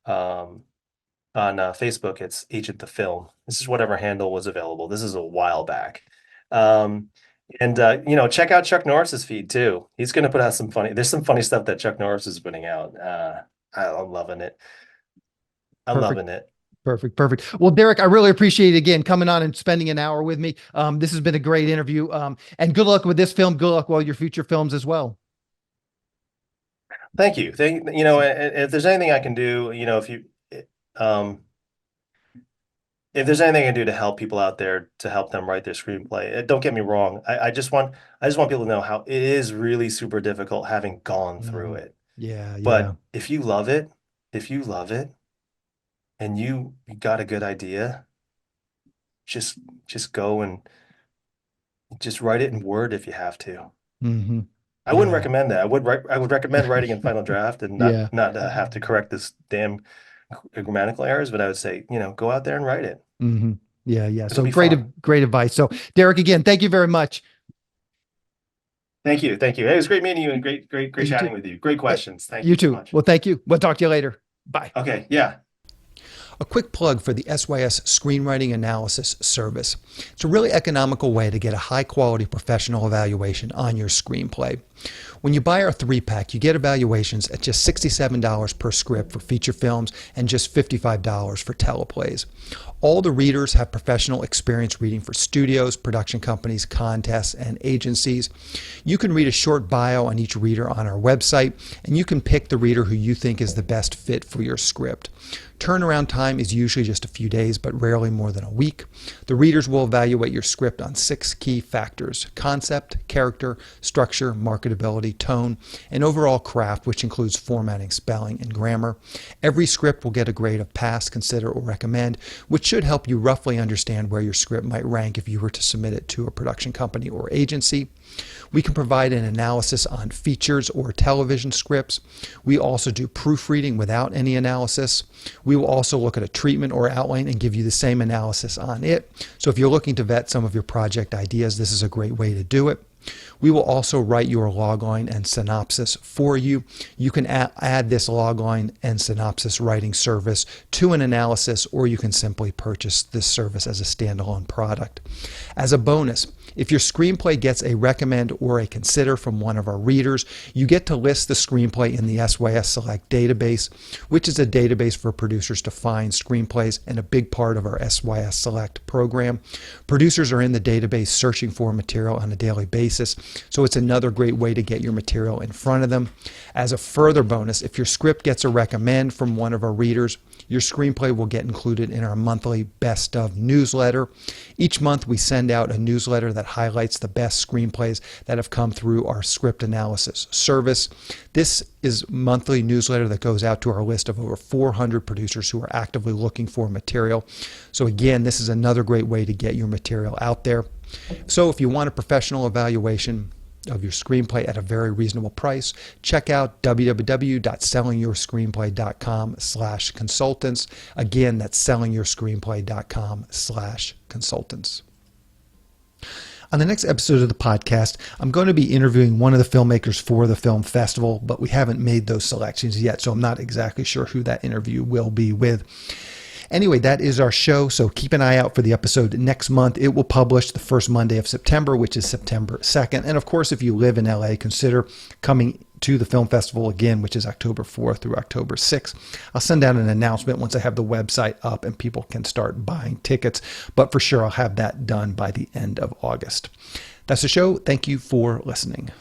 on Facebook, it's Agent the Film. This is whatever handle was available. This is a while back. Um, and check out Chuck Norris's feed too. He's going to put out some funny. There's some funny stuff that Chuck Norris is putting out. I'm loving it. I'm Perfect. loving it. Perfect. Perfect. Well, Derek, I really appreciate it again coming on and spending an hour with me. This has been a great interview. And good luck with this film. Good luck with all your future films as well. Thank you. If there's anything I can do, um, if there's anything I can do to help people out there to help them write their screenplay, don't get me wrong. I just want people to know how it is really super difficult having gone through Mhm. it. Yeah. Yeah. But if you love it and you got a good idea, just just go and just write it in Word if you have to. Hmm. I wouldn't Yeah. recommend that. I would recommend writing in Final Draft and not Yeah. not have to correct this damn grammatical errors, but I would say, go out there and write it. Hmm. Yeah. Yeah. It'll So be fun. great advice. So Derek, again, thank you very much. Thank you. Thank you. Hey, it was great meeting you and Hey, great you too. chatting with you. Great Hey, questions. Thank you you so too. much. Well, thank you. We'll talk to you later. Bye. Okay, yeah. A quick plug for the SYS Screenwriting Analysis Service. It's a really economical way to get a high quality professional evaluation on your screenplay. When you buy our 3-pack, you get evaluations at just $67 per script for feature films and just $55 for teleplays. All the readers have professional experience reading for studios, production companies, contests, and agencies. You can read a short bio on each reader on our website, and you can pick the reader who you think is the best fit for your script. Turnaround time is usually just a few days, but rarely more than a week. The readers will evaluate your script on 6 key factors: concept, character, structure, marketability, tone, and overall craft, which includes formatting, spelling, and grammar. Every script will get a grade of pass, consider, or recommend, which should help you roughly understand where your script might rank if you were to submit it to a production company or agency. We can provide an analysis on features or television scripts. We also do proofreading without any analysis. We will also look at a treatment or outline and give you the same analysis on it. So if you're looking to vet some of your project ideas, this is a great way to do it. We will also write your logline and synopsis for you. You can add this logline and synopsis writing service to an analysis, or you can simply purchase this service as a standalone product. As a bonus, if your screenplay gets a recommend or a consider from one of our readers, you get to list the screenplay in the SYS Select database, which is a database for producers to find screenplays and a big part of our SYS Select program. Producers are in the database searching for material on a daily basis, so it's another great way to get your material in front of them. As a further bonus, if your script gets a recommend from one of our readers, your screenplay will get included in our monthly Best of newsletter. Each month we send out a newsletter that highlights the best screenplays that have come through our script analysis service. This is a monthly newsletter that goes out to our list of over 400 producers who are actively looking for material. So again, this is another great way to get your material out there. So if you want a professional evaluation, of your screenplay at a very reasonable price, check out www.sellingyourscreenplay.com/consultants. Again, that's sellingyourscreenplay.com/consultants. On the next episode of the podcast, I'm going to be interviewing one of the filmmakers for the film festival, but we haven't made those selections yet, so I'm not exactly sure who that interview will be with. Anyway, that is our show, so keep an eye out for the episode next month. It will publish the first Monday of September, which is September 2nd. And of course, if you live in LA, consider coming to the film festival again, which is October 4th through October 6th. I'll send out an announcement once I have the website up and people can start buying tickets, but for sure I'll have that done by the end of August. That's the show. Thank you for listening.